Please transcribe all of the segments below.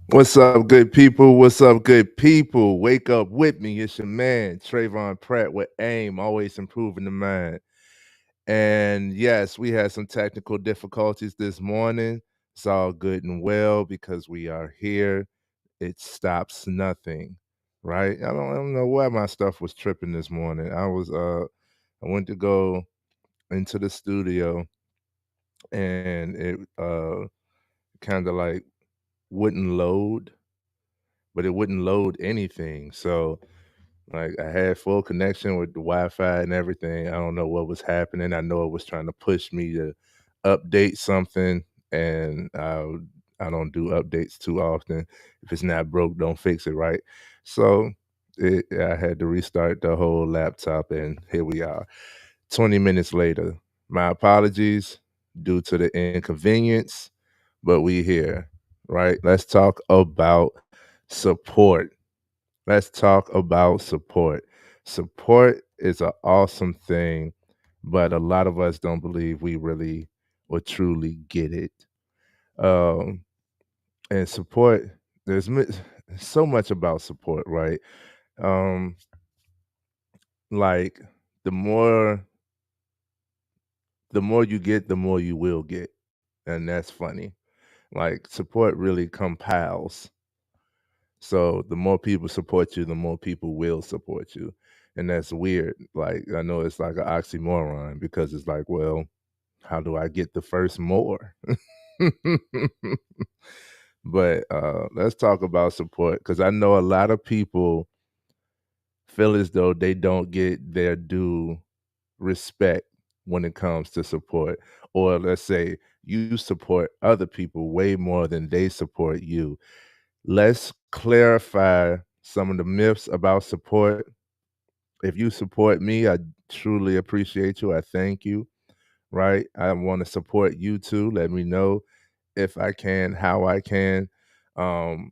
What's up, good people? What's up, good people? Wake up with me. It's your man, Tresvon Pratt with AIM, always improving the mind. And yes, we had some technical difficulties this morning. It's all good and well because we are here. It stops nothing, right? I don't know why my stuff was tripping this morning. I went to go into the studio and it kind of like wouldn't load, but it wouldn't load anything. So like I had full connection with the Wi-Fi and everything. I don't know what was happening. I know it was trying to push me to update something, and I don't do updates too often. If it's not broke, don't fix it, right? So I had to restart the whole laptop, and here we are. 20 minutes later. My apologies due to the inconvenience, but we here, right? Let's talk about support. Let's talk about support. Support is an awesome thing, but a lot of us don't believe we really or truly get it. Um, and support, there's so much about support, right? Um, like the more the more you get, the more you will get, and that's funny. Like support really compiles. So the more people support you, the more people will support you. And that's weird. Like I know it's like an oxymoron because it's like, well, how do I get the first more? But let's talk about support because I know a lot of people feel as though they don't get their due respect when it comes to support. Or let's say you support other people way more than they support you. Let's clarify some of the myths about support. If you support me, I truly appreciate you. I thank you, right? I want to support you too. Let me know if I can, how I can. Um,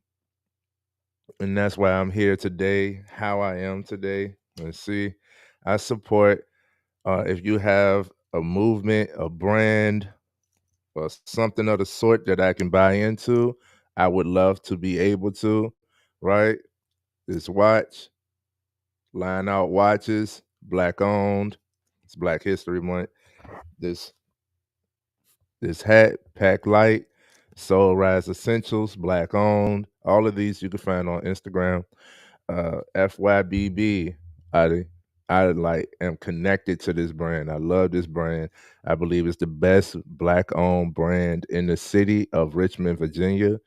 and that's why I'm here today, how I am today. Let's see. I support if you have a movement, a brand, or something of the sort that I can buy into, I would love to be able to, right? This watch, Line Out Watches, Black owned. It's Black History Month. This this hat, Pack Light, Soul Rise Essentials, Black owned. All of these you can find on Instagram. FYBB. I I like am connected to this brand. I love this brand. I believe it's the best black owned brand in the city of Richmond, Virginia.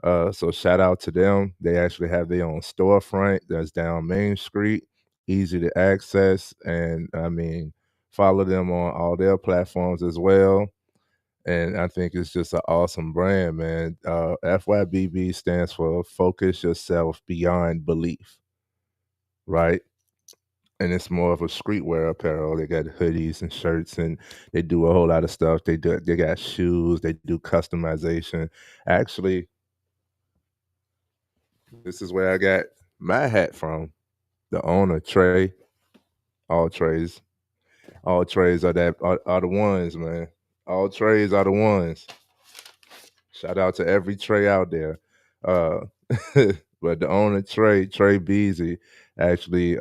So shout out to them. They actually have their own storefront that's down Main Street, easy to access, and I mean, follow them on all their platforms as well. And I think it's just an awesome brand, man. FYBB stands for Focus Yourself Beyond Belief, right? And it's more of a streetwear apparel. They got hoodies and shirts, and they do a whole lot of stuff. They got shoes. They do customization. Actually, this is where I got my hat from. The owner, Trey. All Treys. All Treys are the ones, man. All Treys are the ones. Shout out to every Trey out there. Uh but the owner, Trey Beasy, actually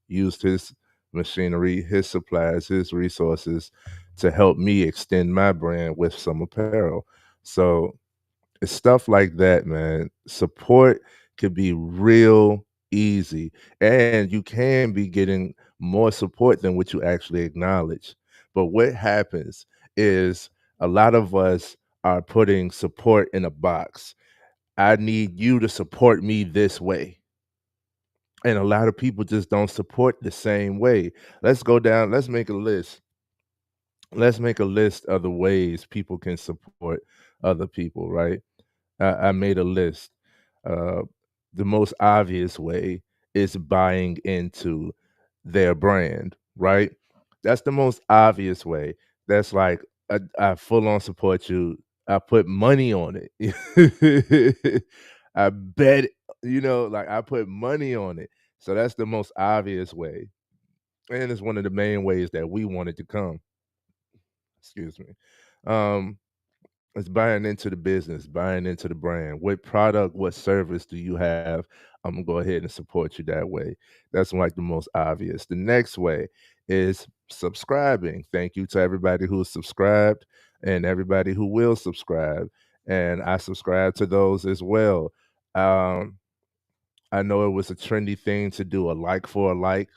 used his machinery, his supplies, his resources to help me extend my brand with some apparel. So it's stuff like that, man. Support could be real easy, and you can be getting more support than what you actually acknowledge. But what happens is a lot of us are putting support in a box. I need you to support me this way. And a lot of people just don't support the same way. Let's go down, let's make a list. Let's make a list of the ways people can support other people, right? I made a list. Uh, the most obvious way is buying into their brand, right? That's the most obvious way. That's like I full on support you. I put money on it. I bet, like I put money on it. So that's the most obvious way. and it's one of the main ways that we wanted to come. Excuse me. Um, it's buying into the business, buying into the brand. What product, what service do you have? I'm gonna go ahead and support you that way. That's like the most obvious. The next way is subscribing. Thank you to everybody who's subscribed and everybody who will subscribe. And I subscribe to those as well. Um, I know it was a trendy thing to do a like for a like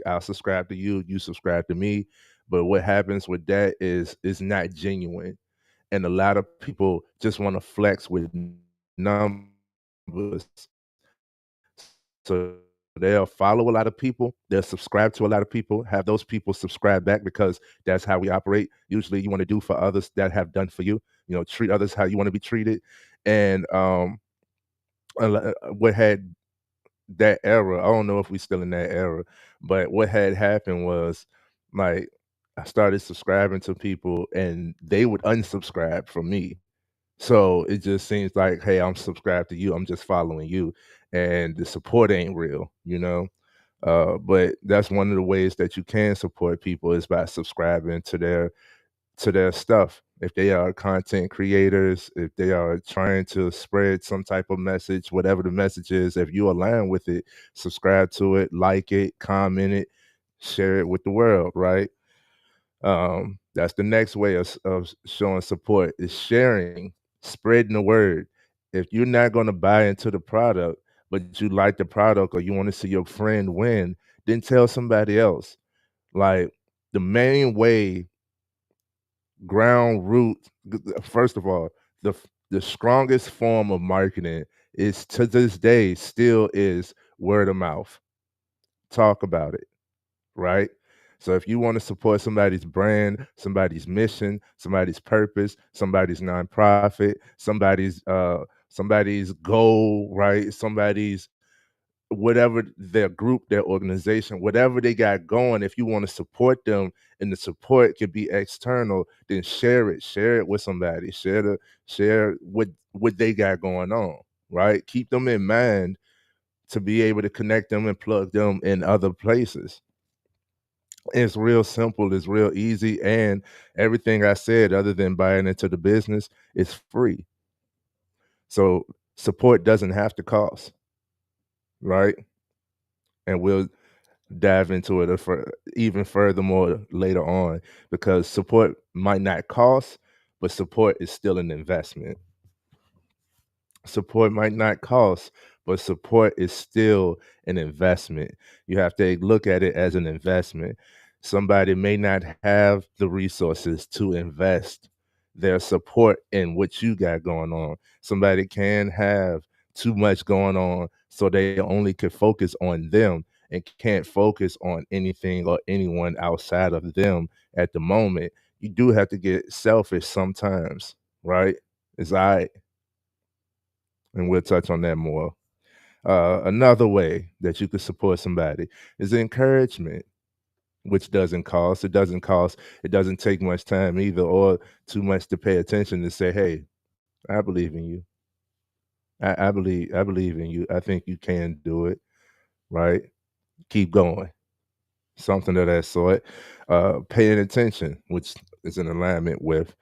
I'll subscribe to you, you subscribe to me. But what happens with that is not genuine, and a lot of people just want to flex with numbers. So they'll follow a lot of people, they'll subscribe to a lot of people, have those people subscribe back because that's how we operate. Usually you want to do for others that have done for you, treat others how you want to be treated. And what had that era, I don't know if we still in that era, but what had happened was like I started subscribing to people and they would unsubscribe from me. So it just seems like, hey, I'm subscribed to you. I'm just following you. And the support ain't real, you know? But that's one of the ways that you can support people is by subscribing to their stuff. If they are content creators, if they are trying to spread some type of message, whatever the message is, if you align with it, subscribe to it, like it, comment it, share it with the world, right? That's the next way of showing support is sharing, spreading the word. If you're not going to buy into the product, but you like the product or you want to see your friend win, then tell somebody else. Like the main way, ground root, first of all, the strongest form of marketing is to this day still is word of mouth. Talk about it, right? So if you want to support somebody's brand, somebody's mission, somebody's purpose, somebody's nonprofit, somebody's goal, right? Somebody's whatever their group, their organization, whatever they got going, if you want to support them and the support could be external, then share it with somebody, share what they got going on, right? Keep them in mind to be able to connect them and plug them in other places. It's real simple, it's real easy, and everything I said other than buying into the business is free. So support doesn't have to cost, right? And we'll dive into it even furthermore later on because support might not cost, but support is still an investment. Support might not cost, but support is still an investment. You have to look at it as an investment. Somebody may not have the resources to invest their support in what you got going on. Somebody can have too much going on, so they only could focus on them and can't focus on anything or anyone outside of them at the moment. You do have to get selfish sometimes, right? It's all right, and we'll touch on that more. Another way that you could support somebody is encouragement, which doesn't cost. It doesn't cost. It doesn't take much time either, or too much to pay attention to say, "Hey, I believe in you. I believe in you. I think you can do it. Right? Keep going." Something of that sort. Paying attention, which is in alignment with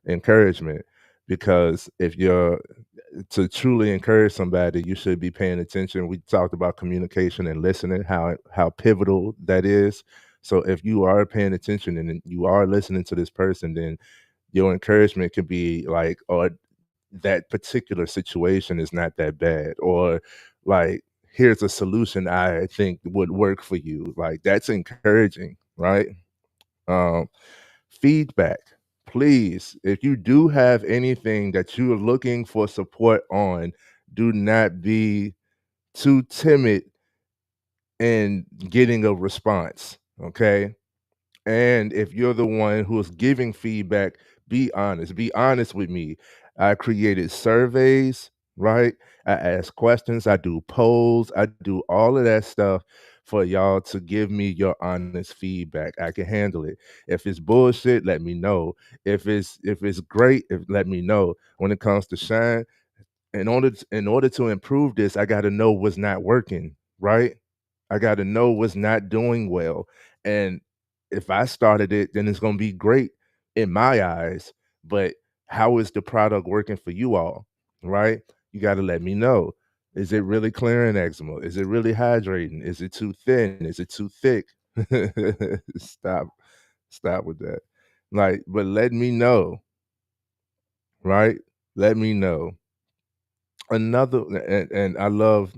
encouragement, because if you're to truly encourage somebody, you should be paying attention. We talked about communication and listening, how pivotal that is. So if you are paying attention and you are listening to this person, then your encouragement could be like, or that particular situation is not that bad, or like, here's a solution I think would work for you. Like that's encouraging, right? Um, Feedback. Please, if you do have anything that you are looking for support on, do not be too timid in getting a response. Okay. And if you're the one who's giving feedback, be honest. Be honest with me. I created surveys, right? I ask questions, I do polls, I do all of that stuff for y'all to give me your honest feedback. I can handle it. If it's bullshit, let me know. If it's great, let me know. When it comes to Shine, in order to improve this, I got to know what's not working, right? I got to know what's not doing well, And if I started it, then it's gonna be great in my eyes. But how is the product working for you all? Right? You got to let me know. Is it really clearing eczema? Is it really hydrating? Is it too thin? Is it too thick? Stop. Stop with that. Like, but let me know, right? Let me know. Another and I love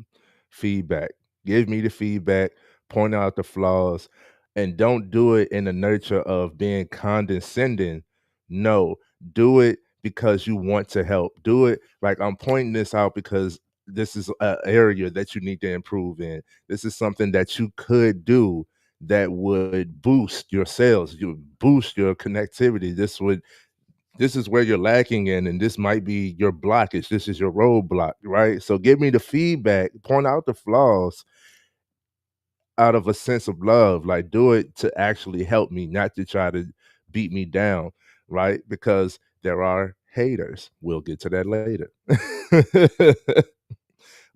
feedback. Give me the feedback, point out the flaws, and don't do it in the nurture of being condescending. No, do it because you want to help. Do it like I'm pointing this out because this is an area that you need to improve in. This is something that you could do that would boost your sales, you boost your connectivity. This is where you're lacking in, and this might be your blockage. This is your roadblock, right? So give me the feedback, point out the flaws out of a sense of love. Like do it to actually help me, not to try to beat me down, right? Because there are haters. We'll get to that later.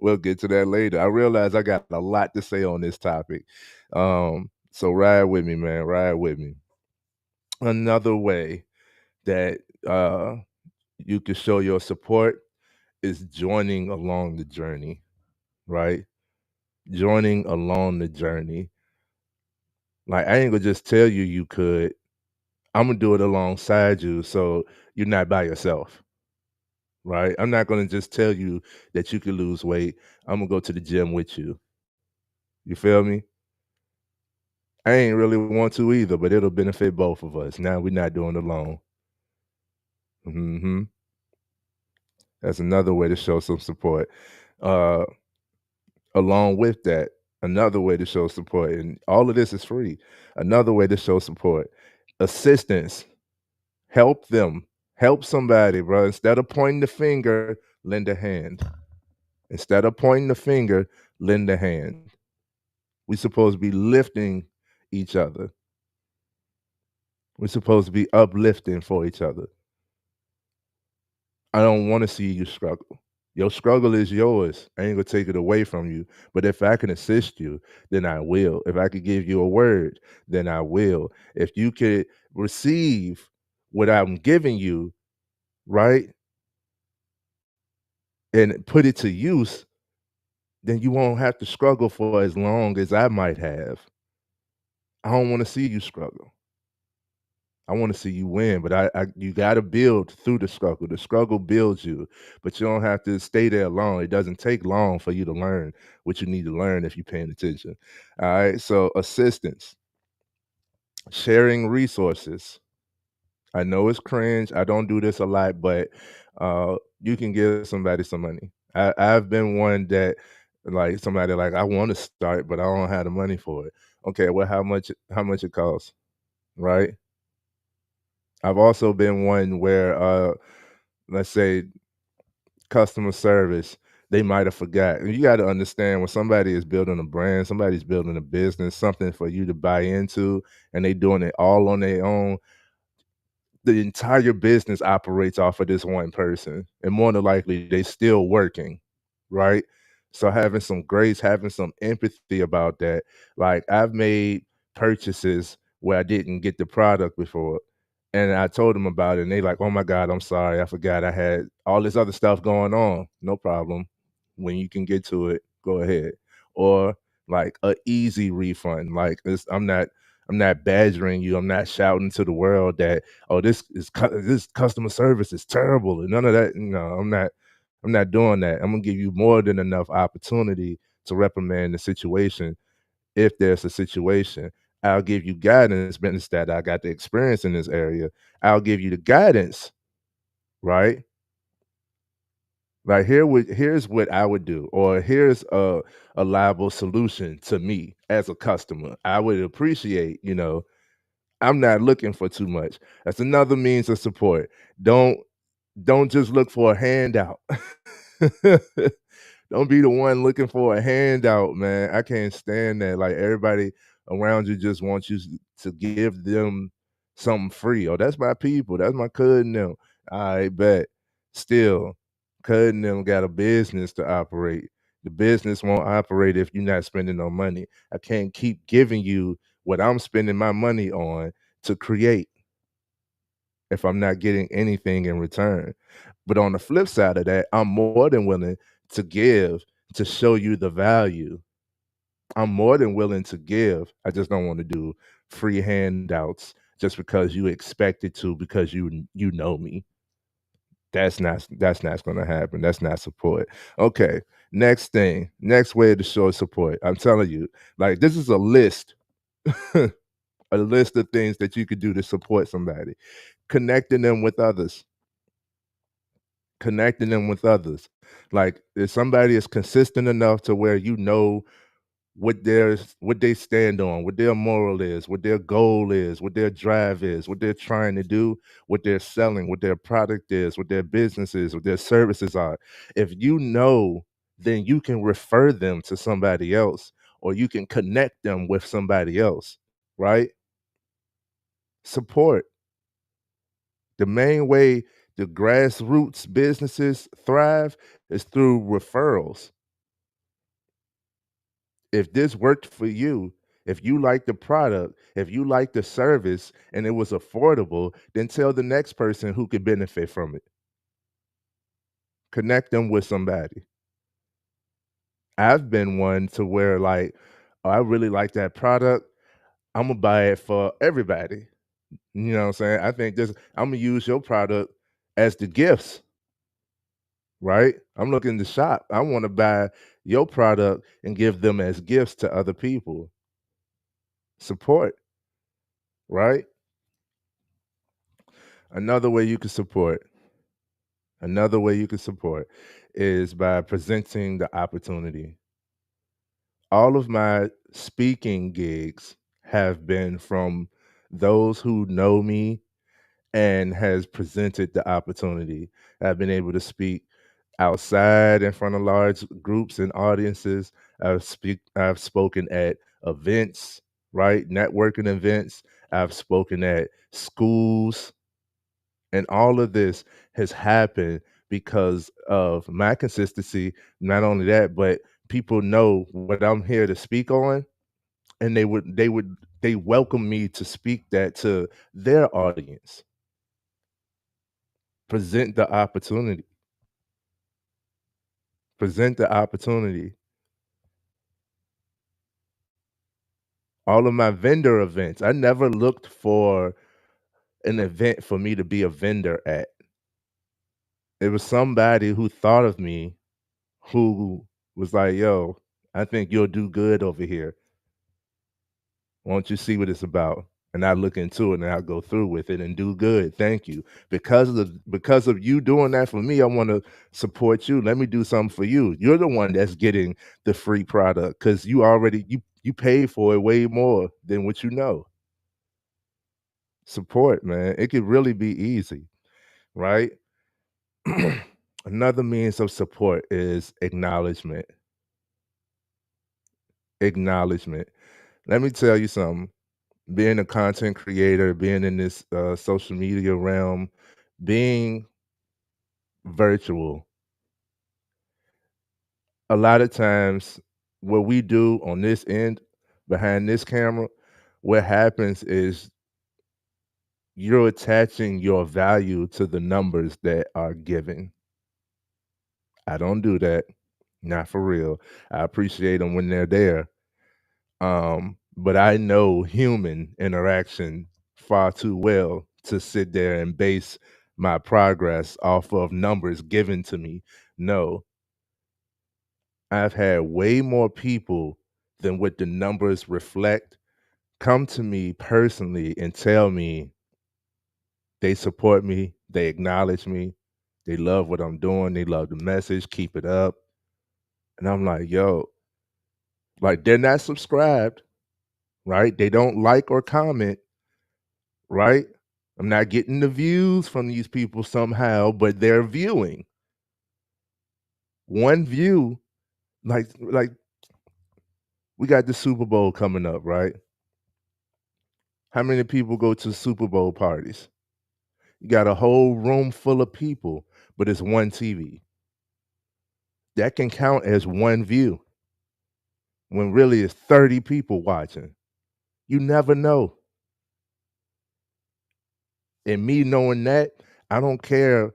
We'll get to that later. I realize I got a lot to say on this topic. So ride with me, man. Ride with me. Another way that you can show your support is joining along the journey, right? Joining along the journey. Like I ain't gonna just tell you you could. I'm gonna do it alongside you, so you're not by yourself, right? I'm not gonna just tell you that you can lose weight. I'm gonna go to the gym with you. You feel me? I ain't really want to either, but it'll benefit both of us. Now we're not doing it alone. Hmm. That's another way to show some support. Uh, Along with that, another way to show support, and all of this is free. Another way to show support, assistance. Help them. Help somebody, bro. Instead of pointing the finger, lend a hand. Instead of pointing the finger, lend a hand. We supposed to be lifting each other. We're supposed to be uplifting for each other. I don't want to see you struggle. Your struggle is yours. I ain't gonna take it away from you. But if I can assist you, then I will. If I could give you a word, then I will. If you could receive what I'm giving you, right, and put it to use, then you won't have to struggle for as long as I might have. I don't want to see you struggle. I want to see you win, but I you got to build through the struggle. The struggle builds you, but you don't have to stay there long. It doesn't take long for you to learn what you need to learn if you're paying attention. All right. So assistance, sharing resources. I know it's cringe. I don't do this a lot, but you can give somebody some money. I've been one that like somebody like I want to start, but I don't have the money for it. Okay, well, how much it costs, right? I've also been one where let's say customer service, they might have forgot. And you got to understand when somebody is building a brand, somebody's building a business, something for you to buy into, and they doing it all on their own, the entire business operates off of this one person, and more than likely they still working, right? So having some grace, having some empathy about that. Like I've made purchases where I didn't get the product before, and I told them about it, and they like, "Oh my God, I'm sorry, I forgot I had all this other stuff going on." No problem. When you can get to it, go ahead. Or like a easy refund. Like I'm not badgering you. I'm not shouting to the world that, oh, this customer service is terrible and none of that. No, I'm not doing that. I'm gonna give you more than enough opportunity to reprimand the situation if there's a situation. I'll give you guidance, business that I got the experience in this area. I'll give you the guidance, right? Like here's what I would do, or here's a liable solution to me as a customer. I would appreciate, I'm not looking for too much. That's another means of support. Don't don't just look for a handout. Don't be the one looking for a handout, man. I can't stand that. Like everybody around you just wants you to give them something free. Oh, that's my people. That's my cousin them. I bet. Still, cousin them got a business to operate. The business won't operate if you're not spending no money. I can't keep giving you what I'm spending my money on to create if I'm not getting anything in return. But on the flip side of that, I'm more than willing to give to show you the value. I'm more than willing to give. I just don't want to do free handouts just because you expect it to because you know me. That's not gonna happen. That's not support. Okay. Next thing, next way to show support. I'm telling you, like this is a list, a list of things that you could do to support somebody. Connecting them with others. Connecting them with others. Like if somebody is consistent enough to where you know what they stand on, what their moral is, what their goal is, what their drive is, what they're trying to do, what they're selling, what their product is, what their business is, what their services are. If you know, then you can refer them to somebody else or you can connect them with somebody else, right? Support. The main way the grassroots businesses thrive is through referrals. If this worked for you, if you like the product, if you like the service and it was affordable, then tell the next person who could benefit from it. Connect them with somebody. I've been one to where like, oh, I really like that product. I'm gonna buy it for everybody. You know what I'm saying? I think this I'm gonna use your product as the gifts, right? I'm looking to shop. I want to buy your product and give them as gifts to other people. Support, right? Another way you can support, another way you can support is by presenting the opportunity. All of my speaking gigs have been from those who know me and has presented the opportunity. I've been able to speak outside in front of large groups and audiences. I've spoken at events, right? Networking events. I've spoken at schools. And all of this has happened because of my consistency. Not only that, but people know what I'm here to speak on, and they welcome me to speak that to their audience. Present the opportunity. Present the opportunity. All of my vendor events, I never looked for an event for me to be a vendor at. It was somebody who thought of me who was like, yo, I think you'll do good over here. Won't you see what it's about? And I look into it and I'll go through with it and do good. Thank you. Because of you doing that for me, I want to support you. Let me do something for you. You're the one that's getting the free product because you paid for it way more than what you know. Support, man. It could really be easy, right? Another means of support is acknowledgement. Acknowledgement. Let me tell you something. Being a content creator, being in this social media realm, being virtual, a lot of times what we do on this end, behind this camera, what happens is you're attaching your value to the numbers that are given. I don't do that. Not for real. I appreciate them when they're there. But I know human interaction far too well to sit there and base my progress off of numbers given to me. No, I've had way more people than what the numbers reflect come to me personally and tell me they support me, they acknowledge me, they love what I'm doing, they love the message, keep it up. And I'm like, yo, like they're not subscribed, right? They don't like or comment, right? I'm not getting the views from these people somehow, but they're viewing. One view, like we got the Super Bowl coming up, right? How many people go to Super Bowl parties? You got a whole room full of people, but it's one TV. That can count as one view when really it's 30 people watching. You never know. And me knowing that, I don't care.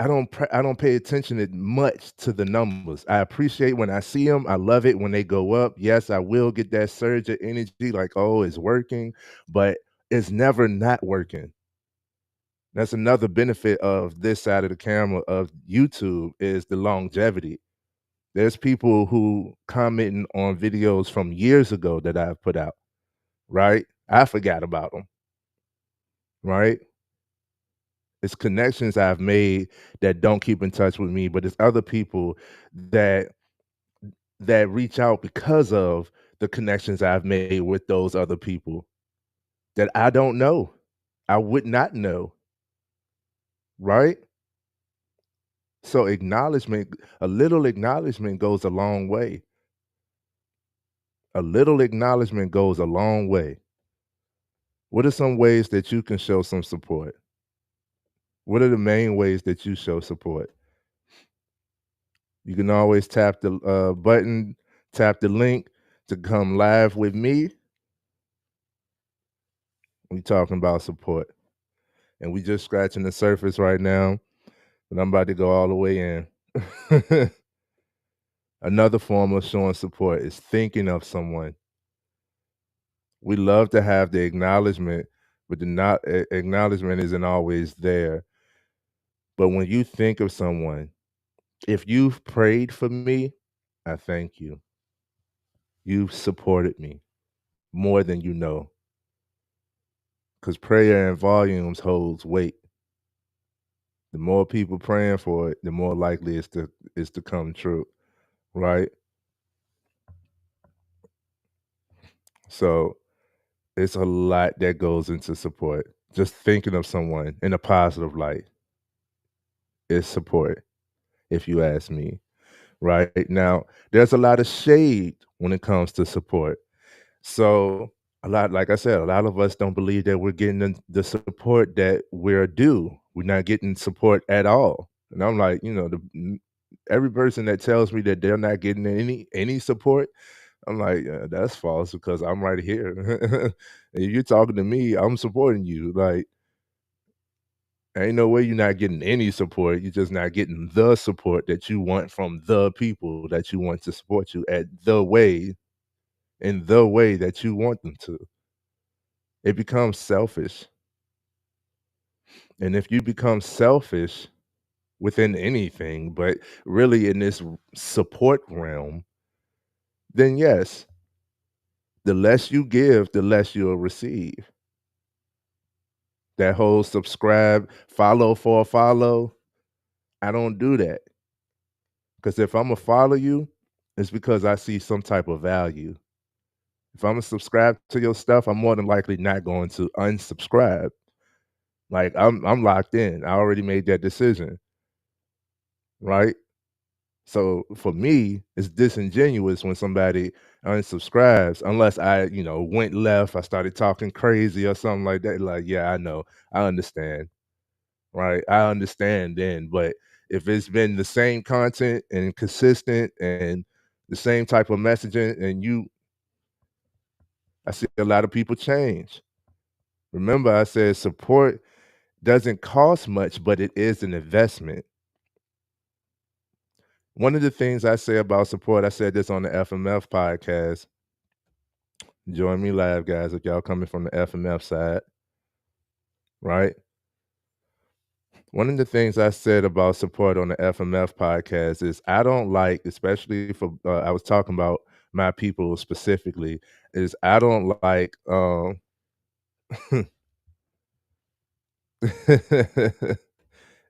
I don't pay attention much to the numbers. I appreciate when I see them. I love it when they go up. Yes, I will get that surge of energy like, "Oh, it's working," but it's never not working. That's another benefit of this side of the camera of YouTube is the longevity. There's people who commenting on videos from years ago that I've put out, right? I forgot about them, right? It's connections I've made that don't keep in touch with me, but it's other people that reach out because of the connections I've made with those other people that I don't know. I would not know, right? So acknowledgement, a little acknowledgement goes a long way. A little acknowledgement goes a long way. What are some ways that you can show some support? What are the main ways that you show support? You can always tap the button, tap the link to come live with me. We talking about support, and we just scratching the surface right now, but I'm about to go all the way in. Another form of showing support is thinking of someone. We love to have the acknowledgement, but the not acknowledgement isn't always there. But when you think of someone, if you've prayed for me, I thank you. You've supported me more than you know, because prayer in volumes holds weight. The more people praying for it, the more likely it's to come true, right? So it's a lot that goes into support. Just thinking of someone in a positive light is support, if you ask me. Right now, there's a lot of shade when it comes to support. So like I said, a lot of us don't believe that we're getting the support that we're due. We're not getting support at all. And I'm like, every person that tells me that they're not getting any support, I'm like, that's false because I'm right here. If you're talking to me, I'm supporting you. Like, ain't no way you're not getting any support. You're just not getting the support that you want from the people that you want to support you at the way, in the way that you want them to. It becomes selfish. And if you become selfish within anything, but really in this support realm, then yes, the less you give, the less you'll receive. That whole subscribe, follow for a follow, I don't do that. Because if I'm gonna follow you, it's because I see some type of value. If I'm gonna subscribe to your stuff, I'm more than likely not going to unsubscribe. Like I'm locked in. I already made that decision, right? So for me, it's disingenuous when somebody unsubscribes unless I, went left, I started talking crazy or something like that. Like, yeah, I know. I understand. Right? I understand then, but if it's been the same content and consistent and the same type of messaging and I see a lot of people change. Remember I said support doesn't cost much, but it is an investment. One of the things I say about support, I said this on the FMF podcast. Join me live, guys, if y'all coming from the FMF side, right? One of the things I said about support on the FMF podcast is I don't like, especially for I was talking about my people specifically, is I don't like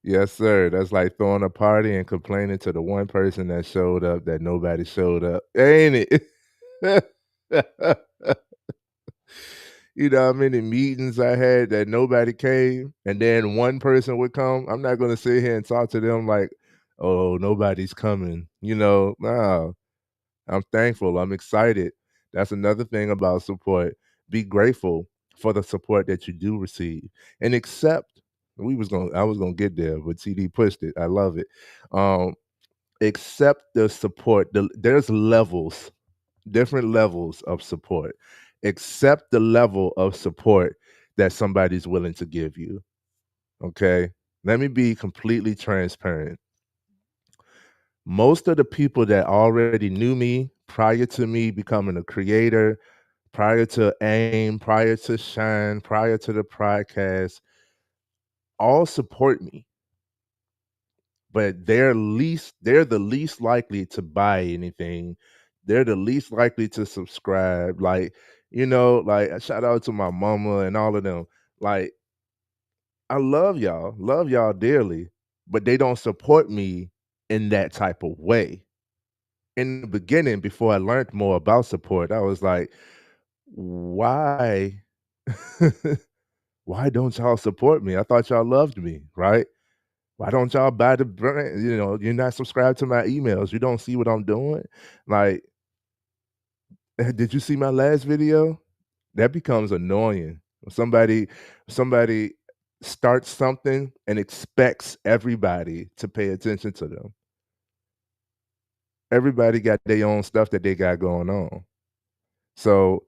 yes, sir. That's like throwing a party and complaining to the one person that showed up that nobody showed up. Ain't it? You know how many meetings I had that nobody came, and then one person would come. I'm not gonna sit here and talk to them like, "Oh, nobody's coming." No. I'm thankful. I'm excited. That's another thing about support. Be grateful for the support that you do receive, and accept. I was gonna get there, but TD pushed it. I love it. Um, accept the support. There's levels, different levels of support. Accept the level of support that somebody's willing to give you. Okay. Let me be completely transparent. Most of the people that already knew me prior to me becoming a creator, prior to AIM, prior to Shine, prior to the podcast, all support me, but they're the least likely to buy anything. They're the least likely to subscribe. Like, like shout out to my mama and all of them. Like, I love y'all dearly, but they don't support me in that type of way. In the beginning, before I learned more about support, I was like, why? Why don't y'all support me? I thought y'all loved me, right? Why don't y'all buy the brand? You're not subscribed to my emails. You don't see what I'm doing. Like, did you see my last video? That becomes annoying. When somebody starts something and expects everybody to pay attention to them. Everybody got their own stuff that they got going on. So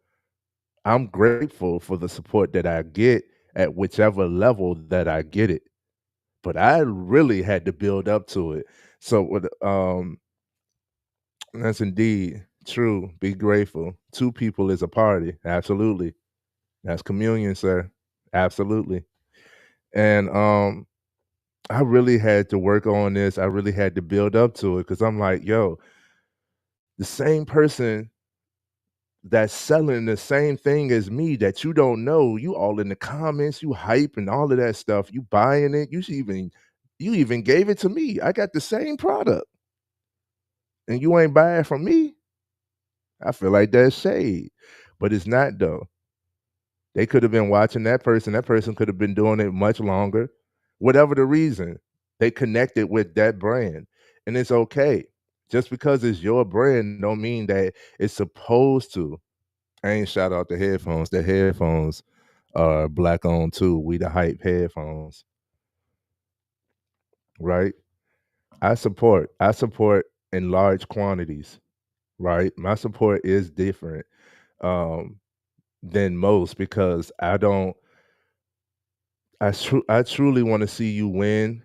I'm grateful for the support that I get at whichever level that I get it. But I really had to build up to it. So that's indeed true. Be grateful. Two people is a party. Absolutely. That's communion, sir. Absolutely. And I really had to work on this. I really had to build up to it because I'm like, yo, the same person that's selling the same thing as me that you don't know, you all in the comments, you hype and all of that stuff, you buying it, you even gave it to me. I got the same product and you ain't buying from me. I feel like that's shade. But it's not though. They could have been watching that person. That person could have been doing it much longer. Whatever the reason, they connected with that brand. And it's okay. Just because it's your brand don't mean that it's supposed to. I ain't shout out the headphones. The headphones are black owned too. We the hype headphones, right? I support in large quantities, right? My support is different um than most because I truly want to see you win.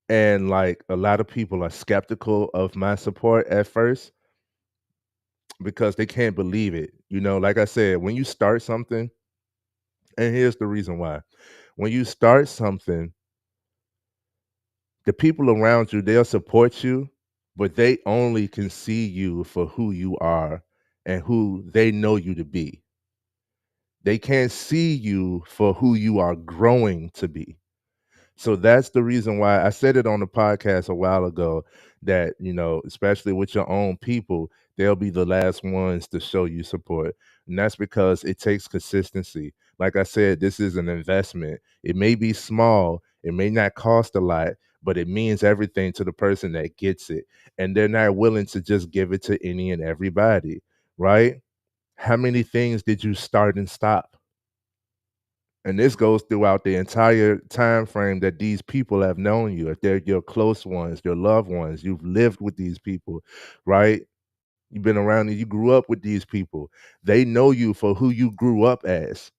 And like a lot of people are skeptical of my support at first because they can't believe it. Like I said, when you start something, and here's the reason why. When you start something, the people around you, they'll support you, but they only can see you for who you are and who they know you to be. They can't see you for who you are growing to be. So that's the reason why I said it on the podcast a while ago that, especially with your own people, they'll be the last ones to show you support. And that's because it takes consistency. Like I said, this is an investment. It may be small, it may not cost a lot, but it means everything to the person that gets it. And they're not willing to just give it to any and everybody, right? How many things did you start and stop? And this goes throughout the entire time frame that these people have known you. If they're your close ones, your loved ones, you've lived with these people, right? You've been around and you grew up with these people. They know you for who you grew up as.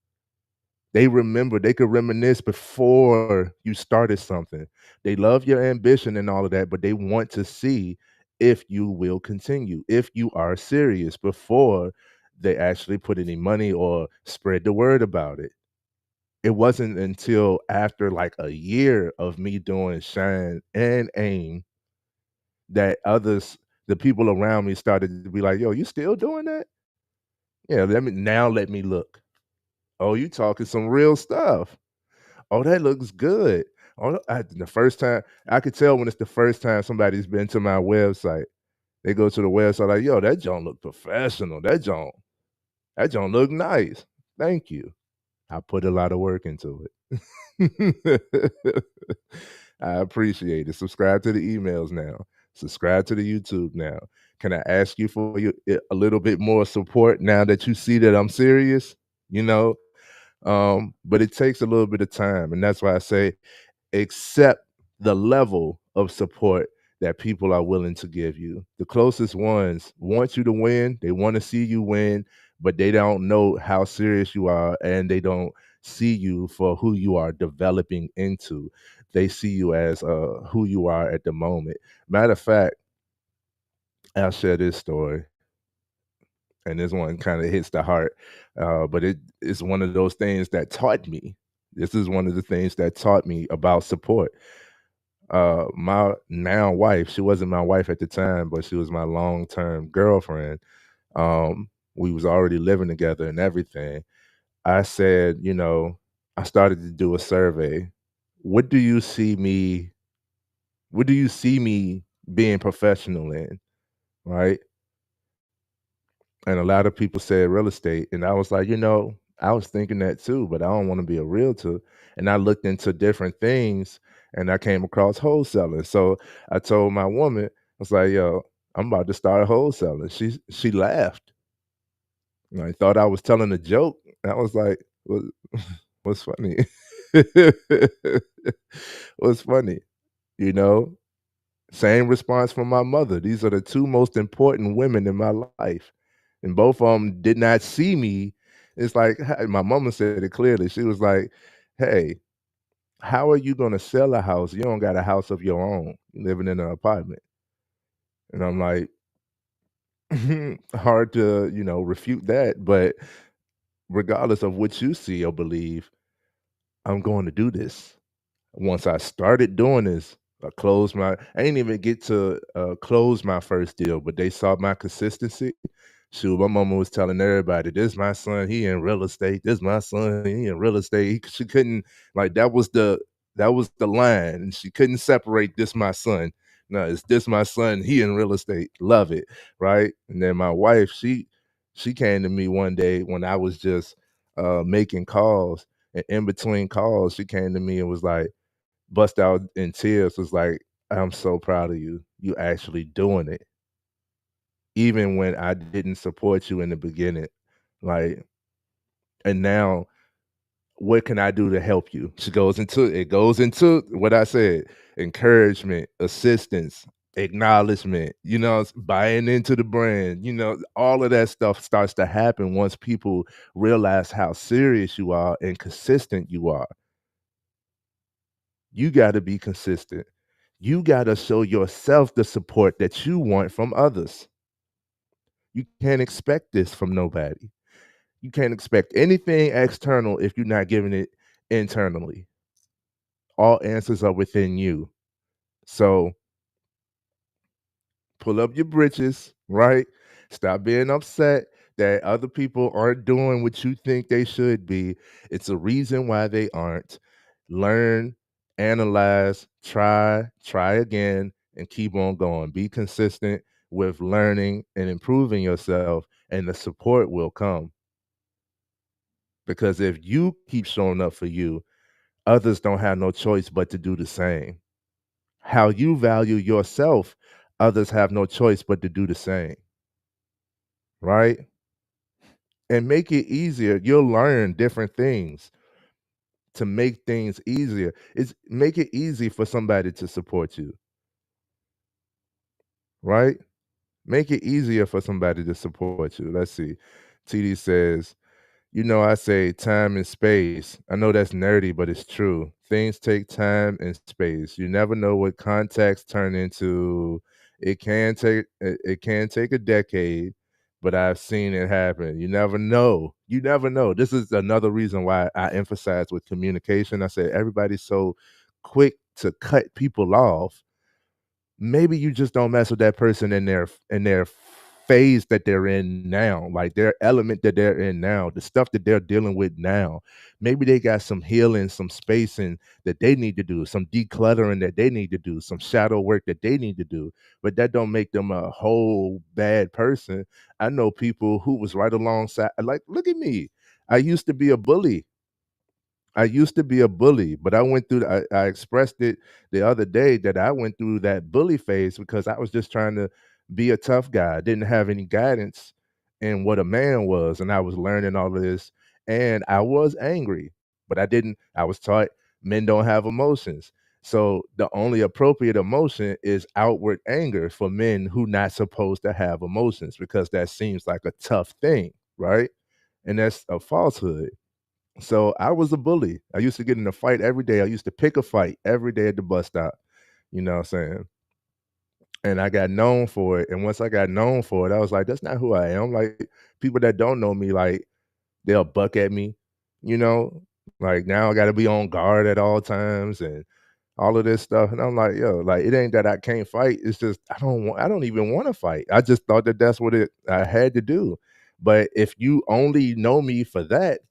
They could reminisce before you started something. They love your ambition and all of that, but they want to see if you will continue, if you are serious before they actually put any money or spread the word about it. It wasn't until after like a year of me doing Shine and AIM that the people around me started to be like, "Yo, you still doing that? Yeah, let me look. Oh, you talking some real stuff. Oh, that looks good. Oh, the first time I could tell when it's the first time somebody's been to my website. They go to the website like, "Yo, that joint look professional. That joint look nice. Thank you." I put a lot of work into it. I appreciate it. Subscribe to the emails now. Subscribe to the YouTube now. Can I ask you for a little bit more support now that you see that I'm serious? You know, but it takes a little bit of time, and that's why I say accept the level of support that people are willing to give you. The closest ones want you to win. They want to see you win, but they don't know how serious you are, and they don't see you for who you are developing into. They see you as who you are at the moment. Matter of fact, I'll share this story, and this one kind of hits the heart, but it is one of those things that taught me. This is one of the things that taught me about support. My now wife, she wasn't my wife at the time, but she was my long term girlfriend. We was already living together and everything. I said, I started to do a survey. What do you see me? What do you see me being professional in? Right. And a lot of people said real estate. And I was like, I was thinking that too, but I don't want to be a realtor. And I looked into different things and I came across wholesaling. So I told my woman, I was like, yo, I'm about to start wholesaling. She laughed. I thought I was telling a joke. I was like, what's funny? What's funny? You know? Same response from my mother. These are the two most important women in my life. And both of them did not see me. It's like my mama said it clearly. She was like, "Hey, how are you gonna sell a house? You don't got a house of your own. You living in an apartment." And I'm like, hard to, refute that. But regardless of what you see or believe, I'm going to do this. Once I started doing this, I didn't even get to close my first deal, but they saw my consistency. Shoot, my mama was telling everybody, "This my son, he in real estate. This my son, he in real estate." She couldn't, like, that was the line, and she couldn't separate this my son. No, it's this my son, he in real estate. Love it, right? And then my wife, she came to me one day when I was just making calls, and in between calls, she came to me and was like, bust out in tears, was like, "I'm so proud of you. You actually doing it, even when I didn't support you in the beginning. Like, and now what can I do to help you?" It goes into what I said: encouragement, assistance, acknowledgement, buying into the brand, all of that stuff starts to happen once people realize how serious you are and consistent you are. You got to be consistent. You got to show yourself the support that you want from others. You can't expect this from nobody. You can't expect anything external if you're not giving it internally. All answers are within you. So pull up your britches, right? Stop being upset that other people aren't doing what you think they should be. It's a reason why they aren't. Learn, analyze, try again, and keep on going. Be consistent with learning and improving yourself, and the support will come. Because if you keep showing up for you, others don't have no choice but to do the same. How you value yourself, others have no choice but to do the same, right? And make it easier. You'll learn different things to make things easier. It's make it easy for somebody to support you, right? Make it easier for somebody to support you. Let's see. TD says, I say time and space. I know that's nerdy, but it's true. Things take time and space. You never know what contacts turn into. It can take a decade, but I've seen it happen. You never know. You never know. This is another reason why I emphasize with communication. I say everybody's so quick to cut people off. Maybe you just don't mess with that person in their phase that they're in now, like their element that they're in now, the stuff that they're dealing with now. Maybe they got some healing, some spacing that they need to do, some decluttering that they need to do, some shadow work that they need to do. But that don't make them a whole bad person. I know people who was right alongside, like, look at me. I used to be a bully. I used to be a bully, but I went through I expressed it the other day that I went through that bully phase because I was just trying to be a tough guy. I didn't have any guidance in what a man was, and I was learning all of this, and I was angry, but I was taught men don't have emotions. So the only appropriate emotion is outward anger for men who not supposed to have emotions because that seems like a tough thing. right? And that's a falsehood. So I was a bully. I used to get in a fight every day. I used to pick a fight every day at the bus stop. You know what I'm saying? And I got known for it. And once I got known for it, I was like, that's not who I am. Like people that don't know me, like they'll buck at me, you know? Like now I gotta be on guard at all times and all of this stuff. And I'm like, yo, like it ain't that I can't fight. It's just I don't even want to fight. I just thought that that's what it I had to do. But if you only know me for that,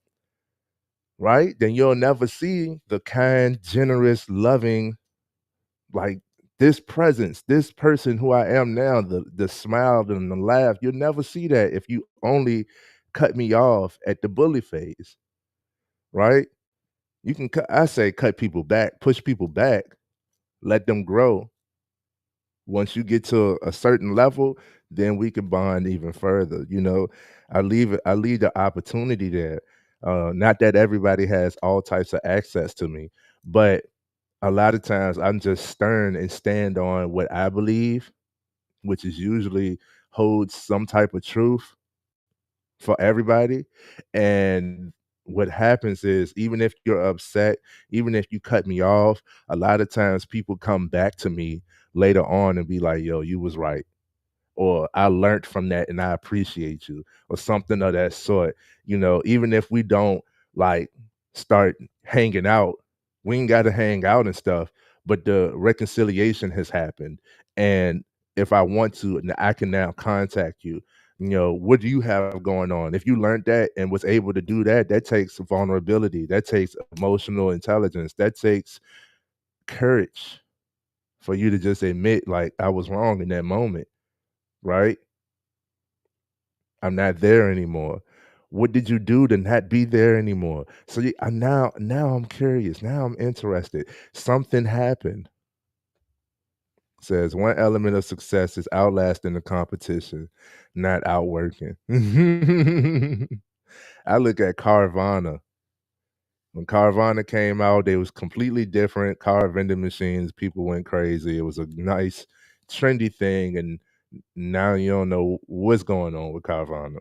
right? Then you'll never see the kind, generous, loving, like this presence, this person who I am now, the smile and the laugh. You'll never see that if you only cut me off at the bully phase, right? You can cut, I say cut people back, push people back, let them grow. Once you get to a certain level, then we can bond even further. You know, I leave the opportunity there. Not that everybody has all types of access to me, but a lot of times I'm just stern and stand on what I believe, which is usually holds some type of truth for everybody. And what happens is, even if you're upset, even if you cut me off, a lot of times people come back to me later on and be like, yo, you was right, or I learned from that and I appreciate you, or something of that sort. You know, even if we don't like start hanging out, we ain't got to hang out and stuff, but the reconciliation has happened. And if I want to, I can now contact you. You know, what do you have going on? If you learned that and was able to do that, that takes vulnerability, that takes emotional intelligence, that takes courage for you to just admit, like, I was wrong in that moment, right? I'm not there anymore. What did you do to not be there anymore? So now I'm curious. Now I'm interested. Something happened. Says one element of success is outlasting the competition, not outworking. I look at Carvana. When Carvana came out, they was completely different. Car vending machines, people went crazy. It was a nice, trendy thing, and now you don't know what's going on with Carvana.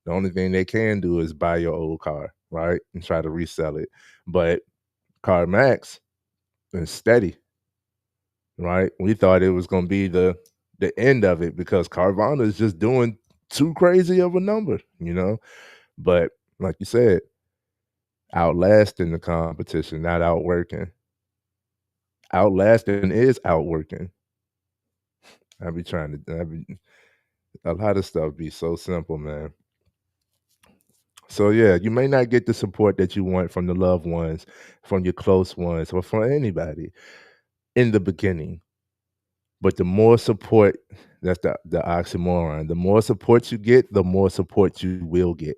The only thing they can do is buy your old car, right, and try to resell it. But CarMax is steady, right? We thought it was gonna be the end of it because Carvana is just doing too crazy of a number, you know? But like you said, outlasting the competition, not outworking. Outlasting is outworking. I be a lot of stuff be so simple, man. So yeah, you may not get the support that you want from the loved ones, from your close ones, or from anybody in the beginning. But the more support, that's the oxymoron. The more support you get, the more support you will get.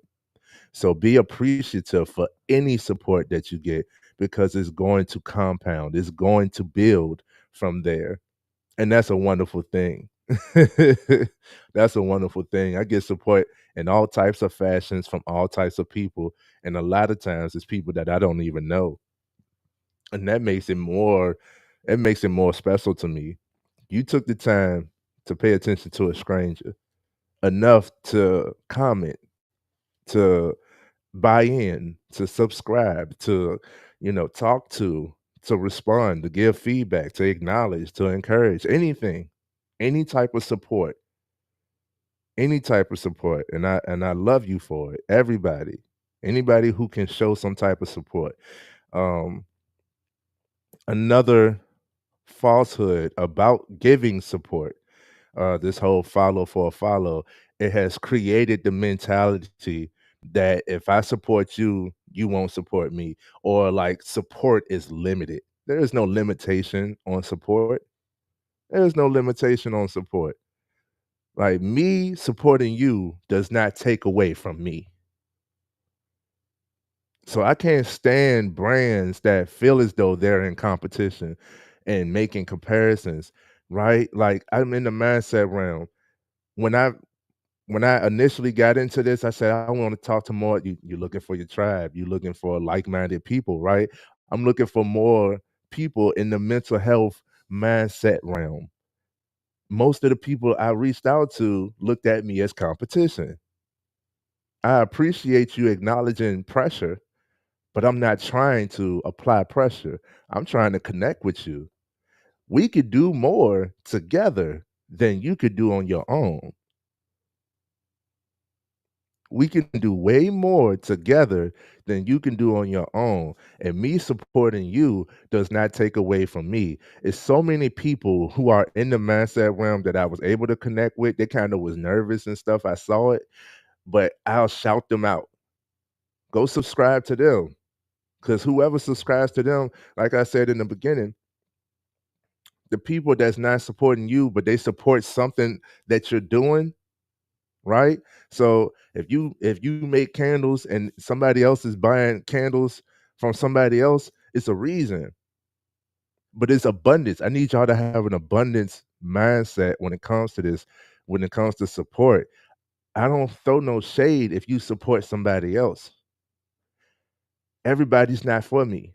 So be appreciative for any support that you get because it's going to compound. It's going to build from there. And that's a wonderful thing. That's a wonderful thing. I get support in all types of fashions from all types of people. And a lot of times it's people that I don't even know. And that makes it more special to me. You took the time to pay attention to a stranger enough to comment, to buy in, to subscribe, to, talk to respond, to give feedback, to acknowledge, to encourage, anything, any type of support, any type of support. And I love you for it. Everybody, anybody who can show some type of support. Um, Another falsehood about giving support, this whole follow for a follow, it has created the mentality that if I support you, you won't support me, or like support is limited. There is no limitation on support. There is no limitation on support. Like me supporting you does not take away from me. So I can't stand brands that feel as though they're in competition and making comparisons, right? Like I'm in the mindset realm. When I when I initially got into this, I said, I want to talk to more. You're looking for your tribe, you're looking for like-minded people, right? I'm looking for more people in the mental health mindset realm. Most of the people I reached out to looked at me as competition. I appreciate you acknowledging pressure, but I'm not trying to apply pressure. I'm trying to connect with you. We could do more together than you could do on your own. We can do way more together than you can do on your own. And me supporting you does not take away from me. It's so many people who are in the mindset realm that I was able to connect with. They kind of was nervous and stuff. I saw it, but I'll shout them out. Go subscribe to them. Because whoever subscribes to them, like I said in the beginning, the people that's not supporting you, but they support something that you're doing, right? So if you make candles and somebody else is buying candles from somebody else, it's a reason. But it's abundance. I need y'all to have an abundance mindset when it comes to this, when it comes to support. I don't throw no shade if you support somebody else. Everybody's not for me.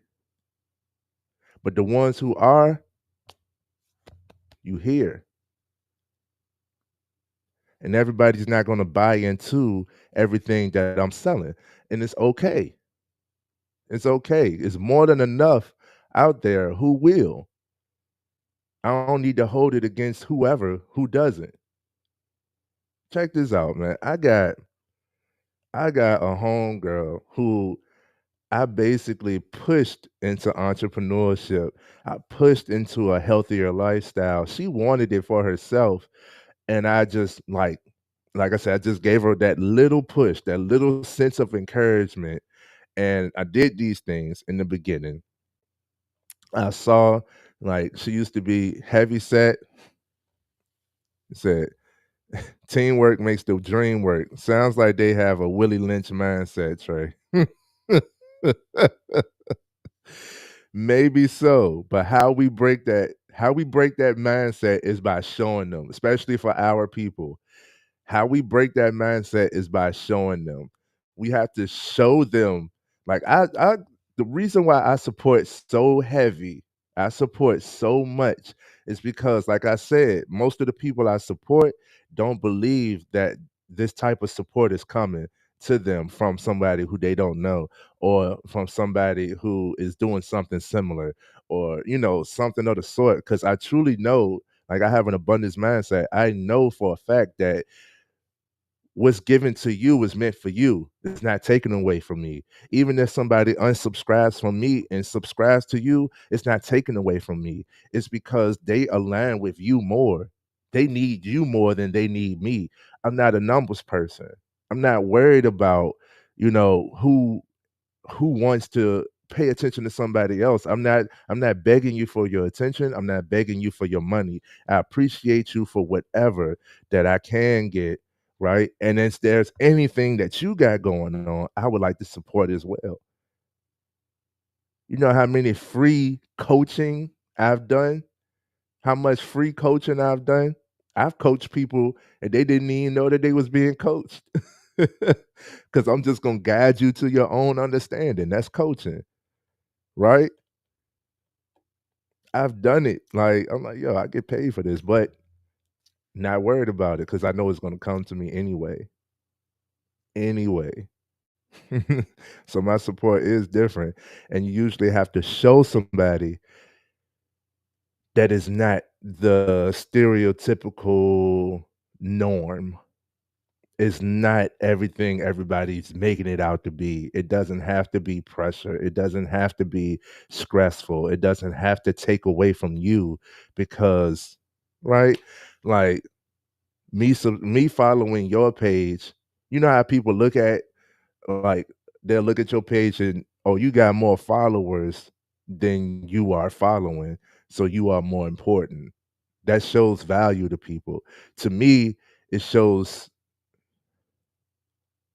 But the ones who are, you hear. And everybody's not going to buy into everything that I'm selling. And it's okay. It's okay. It's more than enough out there who will. I don't need to hold it against whoever who doesn't. Check this out, man. I got a homegirl who I basically pushed into entrepreneurship. I pushed into a healthier lifestyle. She wanted it for herself. And I just like I said, I just gave her that little push, that little sense of encouragement. And I did these things in the beginning. I saw like she used to be heavy set, said teamwork makes the dream work. Sounds like they have a Willie Lynch mindset, Trey. Maybe so, but how we break that mindset is by showing them, especially for our people. How we break that mindset is by showing them. We have to show them. Like the reason why I support so heavy, I support so much is because, like I said, most of the people I support don't believe that this type of support is coming to them from somebody who they don't know or from somebody who is doing something similar or something of the sort, because I truly know, like, I have an abundance mindset. I know for a fact that what's given to you is meant for you. It's not taken away from me. Even if somebody unsubscribes from me and subscribes to you, it's not taken away from me. It's because they align with you more. They need you more than they need me. I'm not a numbers person. I'm not worried about, who wants to pay attention to somebody else. I'm not begging you for your attention. I'm not begging you for your money. I appreciate you for whatever that I can get, right? And if there's anything that you got going on, I would like to support as well. You know how many free coaching I've done? How much free coaching I've done? I've coached people and they didn't even know that they was being coached. Cuz I'm just going to guide you to your own understanding. That's coaching, right? I've done it. Like, I'm like, yo, I get paid for this, but not worried about it because I know it's going to come to me anyway. Anyway. So my support is different. And you usually have to show somebody that is not the stereotypical norm. It's not everything everybody's making it out to be. It doesn't have to be pressure. It doesn't have to be stressful. It doesn't have to take away from you because, right? Like me following your page, you know how people look at, like, they'll look at your page and, oh, you got more followers than you are following, so you are more important. That shows value to people. To me, it shows,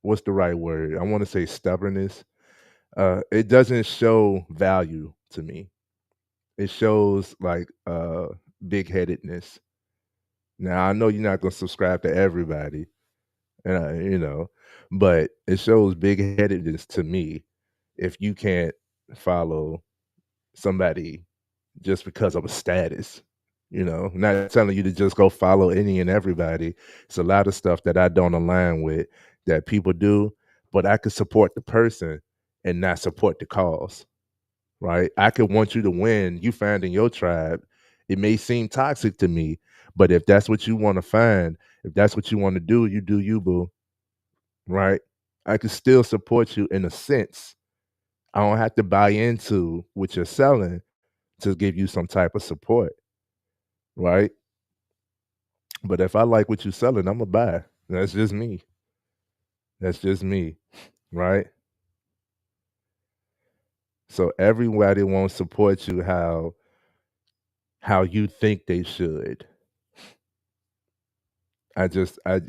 what's the right word? I want to say stubbornness. It doesn't show value to me. It shows like big headedness. Now I know you're not gonna subscribe to everybody, and but it shows big headedness to me if you can't follow somebody just because of a status. Not telling you to just go follow any and everybody. It's a lot of stuff that I don't align with that people do. but I could support the person and not support the cause, right? I could want you to win. You find in your tribe, it may seem toxic to me, but if that's what you want to find, if that's what you want to do you, boo, right? I can still support you in a sense. I don't have to buy into what you're selling to give you some type of support, right? But if I like what you're selling, I'm gonna buy. That's just me. That's just me, right? So everybody won't support you how you think they should. I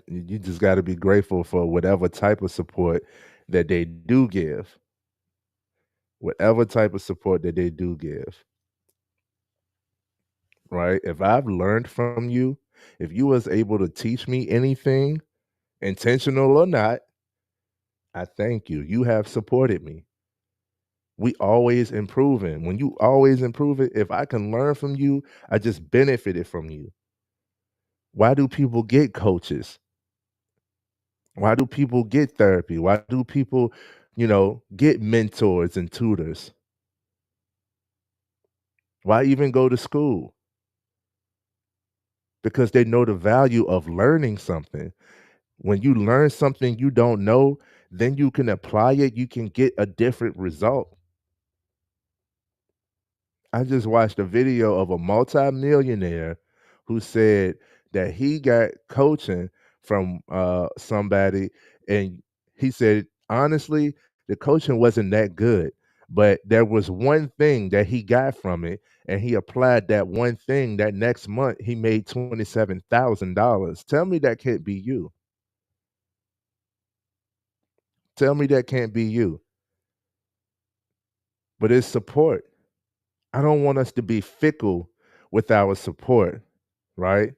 you just got to be grateful for whatever type of support that they do give. Whatever type of support that they do give, right? If I've learned from you, if you was able to teach me anything, intentional or not, I thank you. You have supported me. We always improving. When you always improving, if I can learn from you, I just benefited from you. Why do people get coaches? Why do people get therapy? Why do people, get mentors and tutors? Why even go to school? Because they know the value of learning something. When you learn something you don't know, then you can apply it, you can get a different result. I just watched a video of a multimillionaire who said that he got coaching from somebody, and he said honestly the coaching wasn't that good, but there was one thing that he got from it, and he applied that one thing. That next month he made $27,000. Tell me that can't be you. Tell me that can't be you. But it's support. I don't want us to be fickle with our support, right?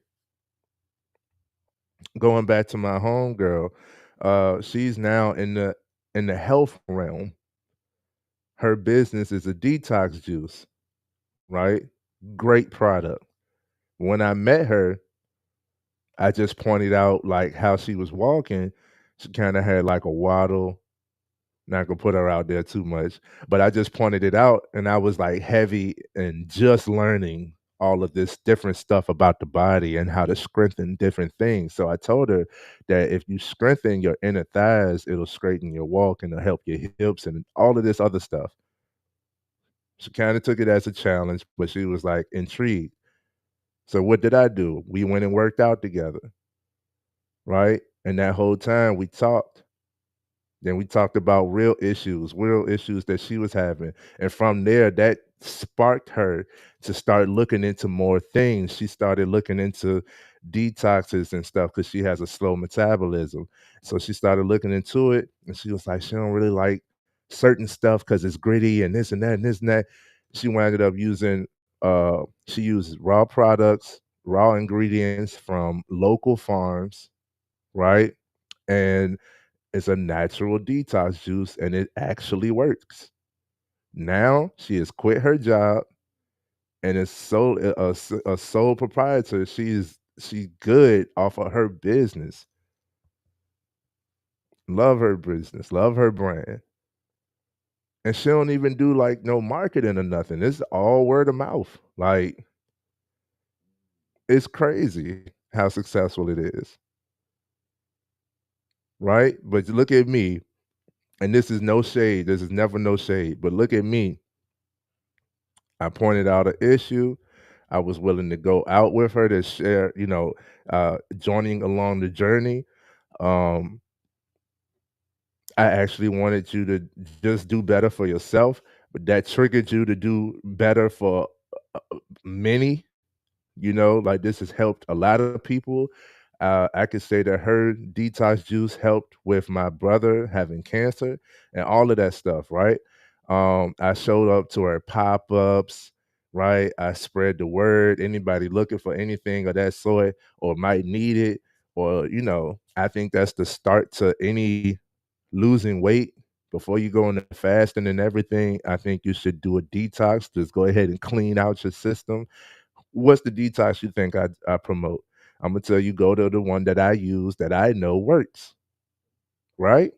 Going back to my homegirl, she's now in the health realm. Her business is a detox juice, right? Great product. When I met her, I just pointed out like how she was walking. She kind of had like a waddle. Not gonna put her out there too much, but I just pointed it out, and I was like heavy and just learning all of this different stuff about the body and how to strengthen different things. So I told her that if you strengthen your inner thighs, it'll straighten your walk and it'll help your hips and all of this other stuff. She kind of took it as a challenge, but she was like intrigued. So what did I do? We went and worked out together, right? And that whole time we talked. Then we talked about real issues that she was having. And from there, that sparked her to start looking into more things. She started looking into detoxes and stuff because she has a slow metabolism. So she started looking into it, and she was like, she don't really like certain stuff because it's gritty and this and that and this and that. She wound up using she used raw products, raw ingredients from local farms, right? And it's a natural detox juice, and it actually works. Now she has quit her job and is a sole proprietor. She's good off of her business. Love her business, love her brand. And she don't even do like no marketing or nothing. It's all word of mouth. Like it's crazy how successful it is, right? But look at me, and this is no shade. This is never no shade. But look at me. I pointed out an issue. I was willing to go out with her to share, joining along the journey. Um, I actually wanted you to just do better for yourself, but that triggered you to do better for many. Like this has helped a lot of people. I could say that her detox juice helped with my brother having cancer and all of that stuff, right? I showed up to her pop-ups, right? I spread the word. Anybody looking for anything of that sort or might need it, or I think that's the start to any losing weight. Before you go into fasting and everything, I think you should do a detox. Just go ahead and clean out your system. What's the detox you think I promote? I'm gonna tell you, go to the one that I use that I know works, right?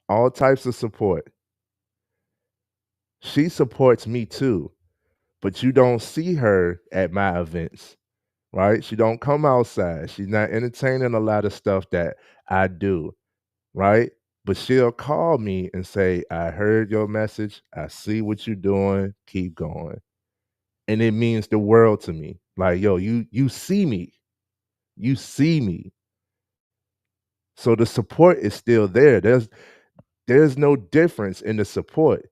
all types of support. She supports me too, but you don't see her at my events, right? She don't come outside. She's not entertaining a lot of stuff that I do, right? But she'll call me and say, "I heard your message. I see what you're doing. Keep going." And it means the world to me. Like, yo, you see me. You see me. So the support is still there. There's no difference in the support.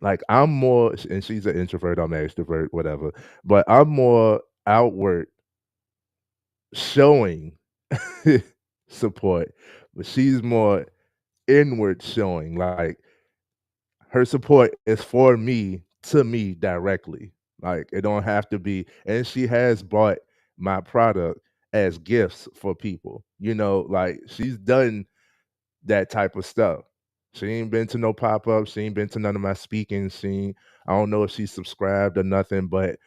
Like I'm more, and she's an introvert, I'm an extrovert, whatever. But I'm more outward showing support, but she's more inward showing. Like her support is for me to me directly. Like it don't have to be, and she has bought my product as gifts for people. Like she's done that type of stuff. She ain't been to no pop-ups, she ain't been to none of my speaking, I don't know if she's subscribed or nothing, but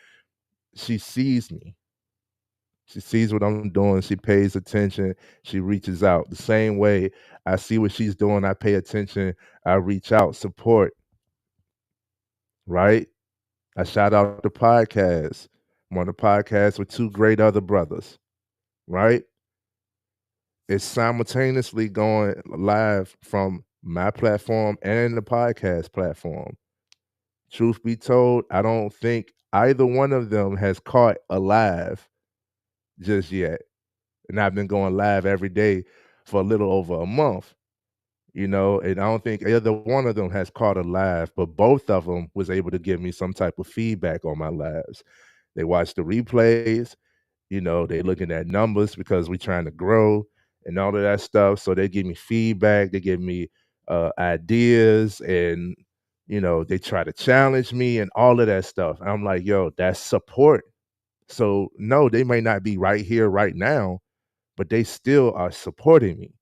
she sees me. She sees what I'm doing, she pays attention, she reaches out. The same way I see what she's doing, I pay attention, I reach out, support, right? I shout out the podcast. I'm on the podcast with two great other brothers, right? It's simultaneously going live from my platform and the podcast platform. Truth be told, I don't think either one of them has caught a live just yet. And I've been going live every day for a little over a month, and I don't think either one of them has caught a live, but both of them was able to give me some type of feedback on my lives. They watch the replays, they looking at numbers because we're trying to grow and all of that stuff. So they give me feedback, they give me ideas, and they try to challenge me and all of that stuff. And I'm like, yo, that's support. So no, they may not be right here right now, but they still are supporting me.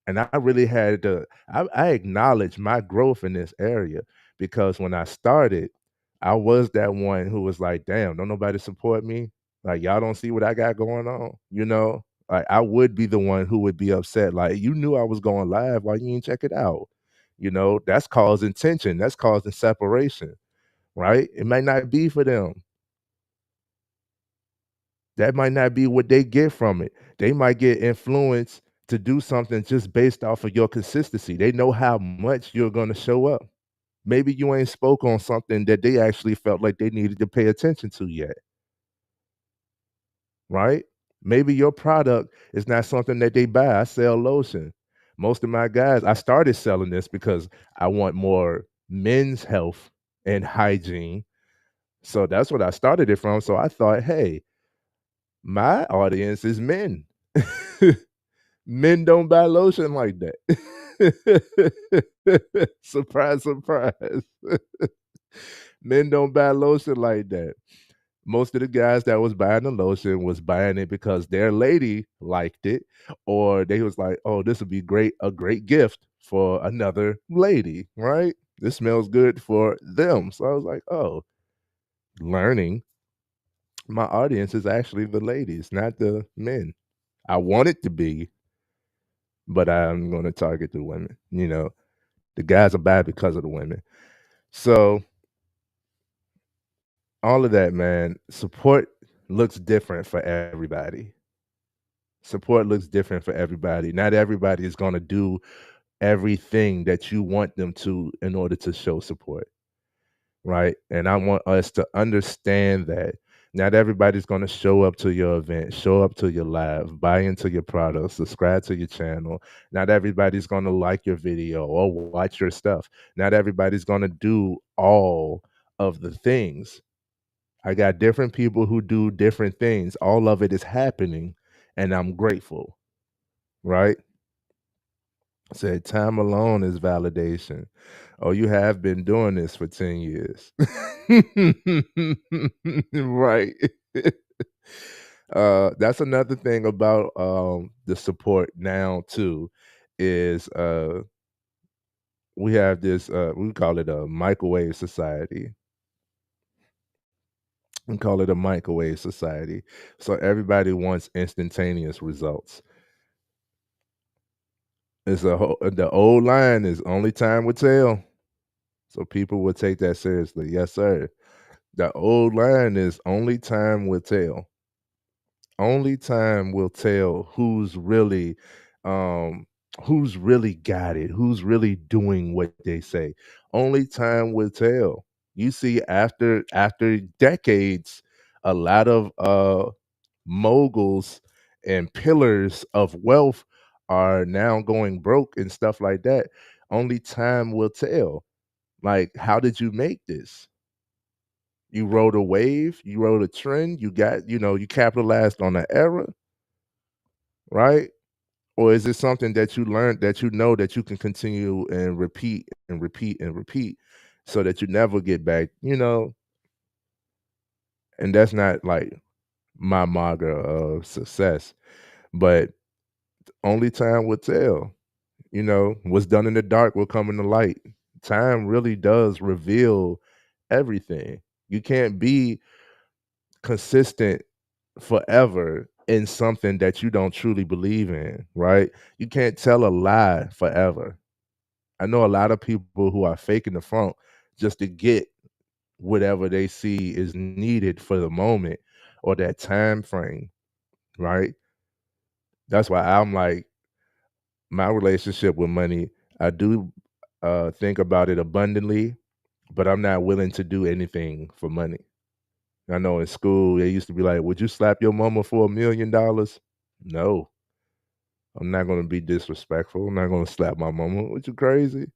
And I really had to, I acknowledge my growth in this area because when I started, I was that one who was like, damn, don't nobody support me. Like, y'all don't see what I got going on, Like, I would be the one who would be upset. Like, you knew I was going live. Why you didn't check it out? That's causing tension. That's causing separation, right? It might not be for them. That might not be what they get from it. They might get influenced to do something just based off of your consistency. They know how much you're going to show up. Maybe you ain't spoke on something that they actually felt like they needed to pay attention to yet, right? Maybe your product is not something that they buy. I sell lotion. Most of my guys, I started selling this because I want more men's health and hygiene. So that's what I started it from. So I thought, hey, my audience is men. Men don't buy lotion like that. Surprise, surprise. Men don't buy lotion like that. Most of the guys that was buying the lotion was buying it because their lady liked it, or they was like, "Oh, this would be a great gift for another lady, right? This smells good for them." So I was like, "Oh, learning. My audience is actually the ladies, not the men. I want it to be, but I'm going to target the women. The guys are bad because of the women. So all of that, man, support looks different for everybody. Support looks different for everybody. Not everybody is going to do everything that you want them to in order to show support, right? And I want us to understand that not everybody's going to show up to your event, show up to your live, buy into your product, subscribe to your channel. Not everybody's going to like your video or watch your stuff. Not everybody's going to do all of the things. I got different people who do different things. All of it is happening, and I'm grateful, right? Said time alone is validation. Oh, you have been doing this for 10 years. Right. That's another thing about the support now too, is we have this we call it a microwave society. We call it a microwave society. So everybody wants instantaneous results. It's a whole the old line is only time will tell. So people will take that seriously. Yes, sir. The old line is only time will tell. Only time will tell um who's really got it, who's really doing what they say. Only time will tell. You see after decades, a lot of moguls and pillars of wealth are now going broke and stuff like that. Only time will tell. Like, how did you make this? You rode a wave, you rode a trend, you capitalized on an era, right? Or is it something that you learned that you know that you can continue and repeat and repeat and repeat so that you never get back? And that's not like my maga of success, but only time will tell. What's done in the dark will come in the light. Time really does reveal everything. You can't be consistent forever in something that you don't truly believe in, right? You can't tell a lie forever. I know a lot of people who are faking the funk just to get whatever they see is needed for the moment or that time frame, right? That's why I'm like, my relationship with money, I do think about it abundantly, but I'm not willing to do anything for money. I know in school they used to be like, "Would you slap your mama for $1 million?" No, I'm not gonna be disrespectful. I'm not gonna slap my mama. What, you crazy?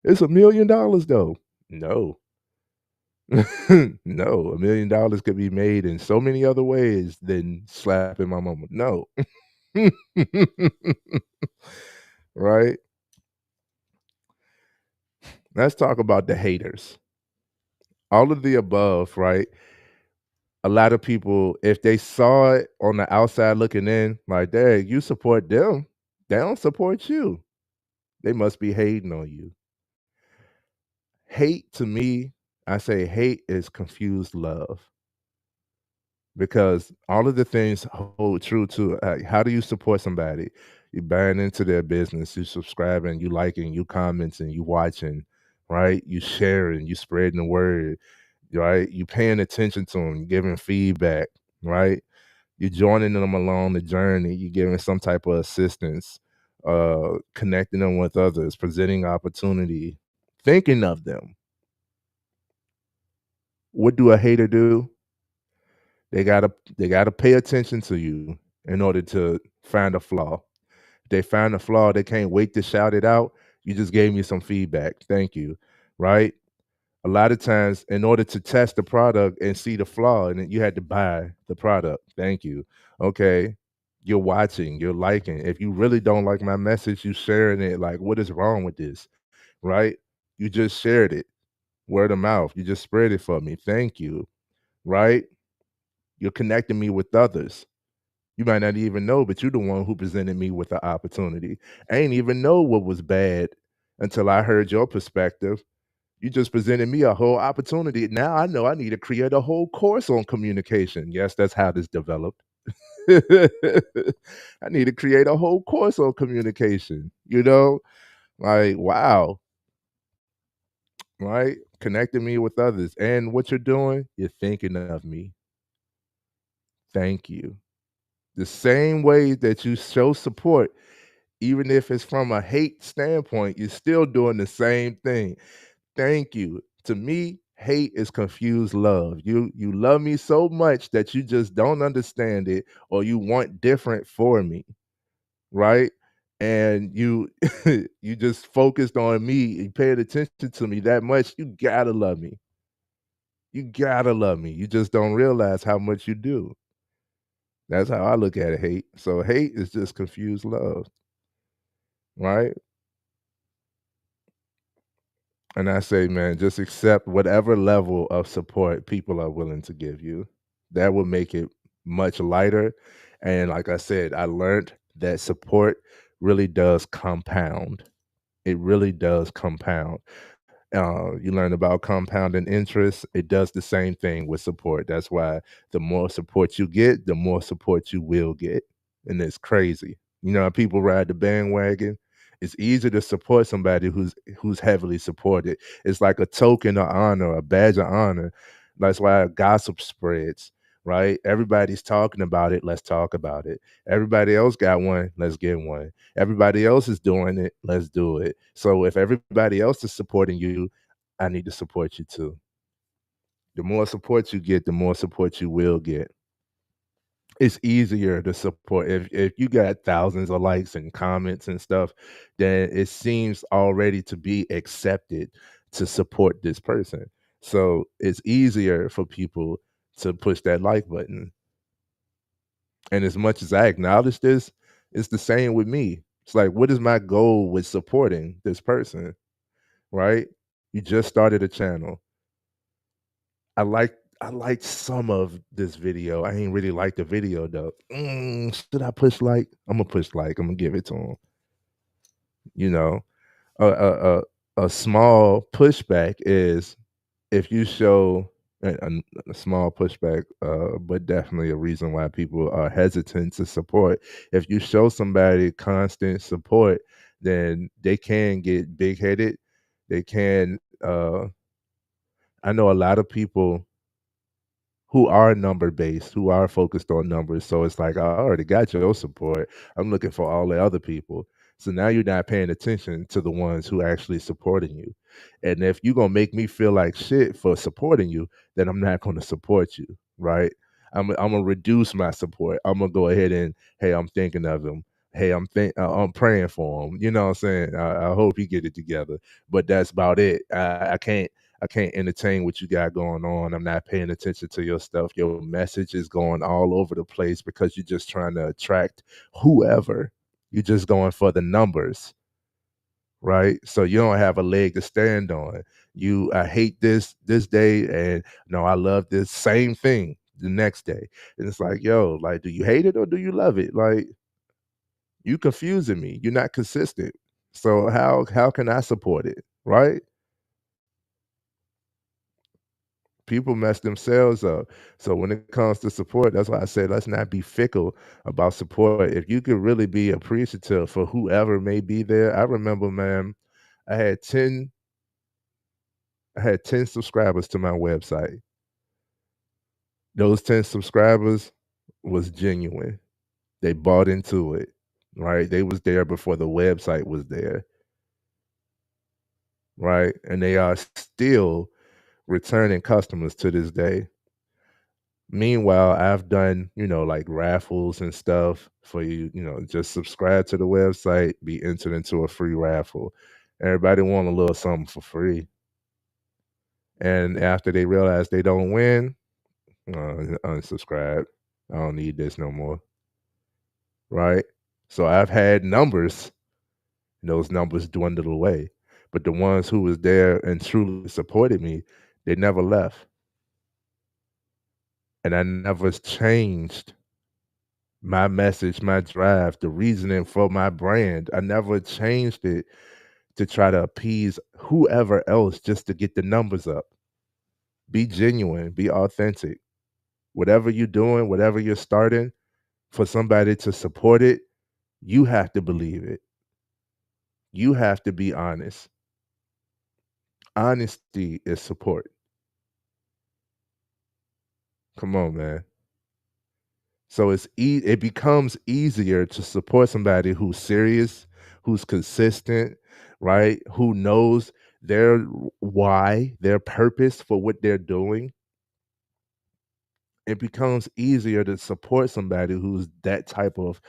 It's $1 million though. No. No, $1 million could be made in so many other ways than slapping my mama. No. Right? Let's talk about the haters. All of the above, right? A lot of people, if they saw it on the outside looking in, like, dang, you support them. They don't support you. They must be hating on you. Hate to me, I say hate is confused love because all of the things hold true to how do you support somebody? You buying into their business, you subscribing, you liking, you commenting, you watching, right? You sharing, you spreading the word, right? You paying attention to them, giving feedback, right? You joining them along the journey, you giving some type of assistance, connecting them with others, presenting opportunity, thinking of them. What do a hater do? They gotta they gotta pay attention to you in order to find a flaw. If they find a flaw, they can't wait to shout it out. You just gave me some feedback. Thank you. Right? A lot of times, in order to test the product and see the flaw, and then you had to buy the product. Thank you. Okay. You're watching, you're liking. If you really don't like my message, you sharing it. Like, what is wrong with this? Right? You just shared it. Word of mouth. You just spread it for me. Thank you. Right? You're connecting me with others. You might not even know, but you're the one who presented me with the opportunity. I ain't even know what was bad until I heard your perspective. You just presented me a whole opportunity. Now I know I need to create a whole course on communication. Yes, that's how this developed. I need to create a whole course on communication. Like, wow, right? Connecting me with others. And what you're doing, you're thinking of me. Thank you. The same way that you show support, even if it's from a hate standpoint, you're still doing the same thing. Thank you. To me, hate is confused love. You love me so much that you just don't understand it or you want different for me, right? And you you just focused on me and paid attention to me that much. You gotta love me. You gotta love me. You just don't realize how much you do. That's how I look at it, hate. So hate is just confused love, right? And I say, man, just accept whatever level of support people are willing to give you. That will make it much lighter. And like I said, I learned that support really does compound. It really does compound. You learn about compounding interest. It does the same thing with support. That's why the more support you get, the more support you will get. And it's crazy. People ride the bandwagon. It's easier to support somebody who's heavily supported. It's like a token of honor, a badge of honor. That's why gossip spreads, right? Everybody's talking about it. Let's talk about it. Everybody else got one. Let's get one. Everybody else is doing it. Let's do it. So if everybody else is supporting you, I need to support you too. The more support you get, the more support you will get. It's easier to support if you got thousands of likes and comments and stuff, then it seems already to be accepted to support this person. So it's easier for people to push that like button. And as much as I acknowledge this, it's the same with me. It's like, what is my goal with supporting this person? Right? You just started a channel. I like I liked some of this video. I ain't really like the video though. Should I push like? I'm gonna push like. I'm gonna give it to him. You know, a a a small pushback is if you show a small pushback, but definitely a reason why people are hesitant to support. If you show somebody constant support, then they can get big headed. They can. I know a lot of people who are number based, who are focused on numbers. So it's like, I already got your support. I'm looking for all the other people. So now you're not paying attention to the ones who actually supporting you. And if you're gonna make me feel like shit for supporting you, then I'm not gonna support you, right? I'm gonna reduce my support. I'm gonna go ahead and hey, I'm thinking of him. Hey, I'm praying for him. You know what I'm saying? I hope he get it together. But that's about it. I can't entertain what you got going on. I'm not paying attention to your stuff. Your message is going all over the place because you're just trying to attract whoever. You're just going for the numbers, right? So you don't have a leg to stand on. I hate this day and no, I love this same thing the next day. And it's like, yo, like, do you hate it or do you love it? Like, you confusing me. You're not consistent. So how can I support it? Right? People mess themselves up. So when it comes to support, that's why I say let's not be fickle about support. If you could really be appreciative for whoever may be there. I remember, man, I had 10 I had 10 subscribers to my website. Those 10 subscribers was genuine. They bought into it, right? They was there before the website was there, right? And they are still returning customers to this day. Meanwhile, I've done, like raffles and stuff for you, just subscribe to the website, be entered into a free raffle. Everybody want a little something for free. And after they realize they don't win, unsubscribe. I don't need this no more. Right? So I've had numbers, and those numbers dwindled away. But the ones who was there and truly supported me, they never left. And I never changed my message, my drive, the reasoning for my brand. I never changed it to try to appease whoever else just to get the numbers up. Be genuine, be authentic. Whatever you're doing, whatever you're starting, for somebody to support it, you have to believe it. You have to be honest. Honesty is support. Come on, man. So it becomes easier to support somebody who's serious, who's consistent, right? Who knows their why, their purpose for what they're doing. It becomes easier to support somebody who's that type of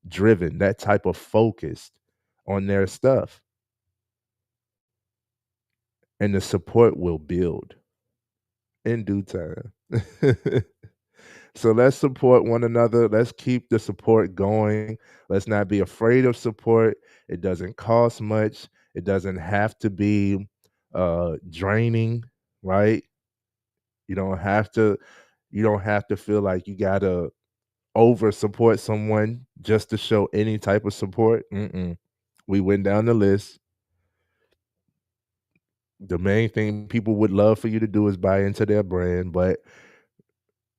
driven, that type of focused on their stuff. And the support will build in due time. So let's support one another. Let's keep the support going. Let's not be afraid of support. It doesn't cost much. It doesn't have to be draining, right? You don't have to you don't have to feel like you got to over support someone just to show any type of support. Mm-mm. We went down the list. The main thing people would love for you to do is buy into their brand, but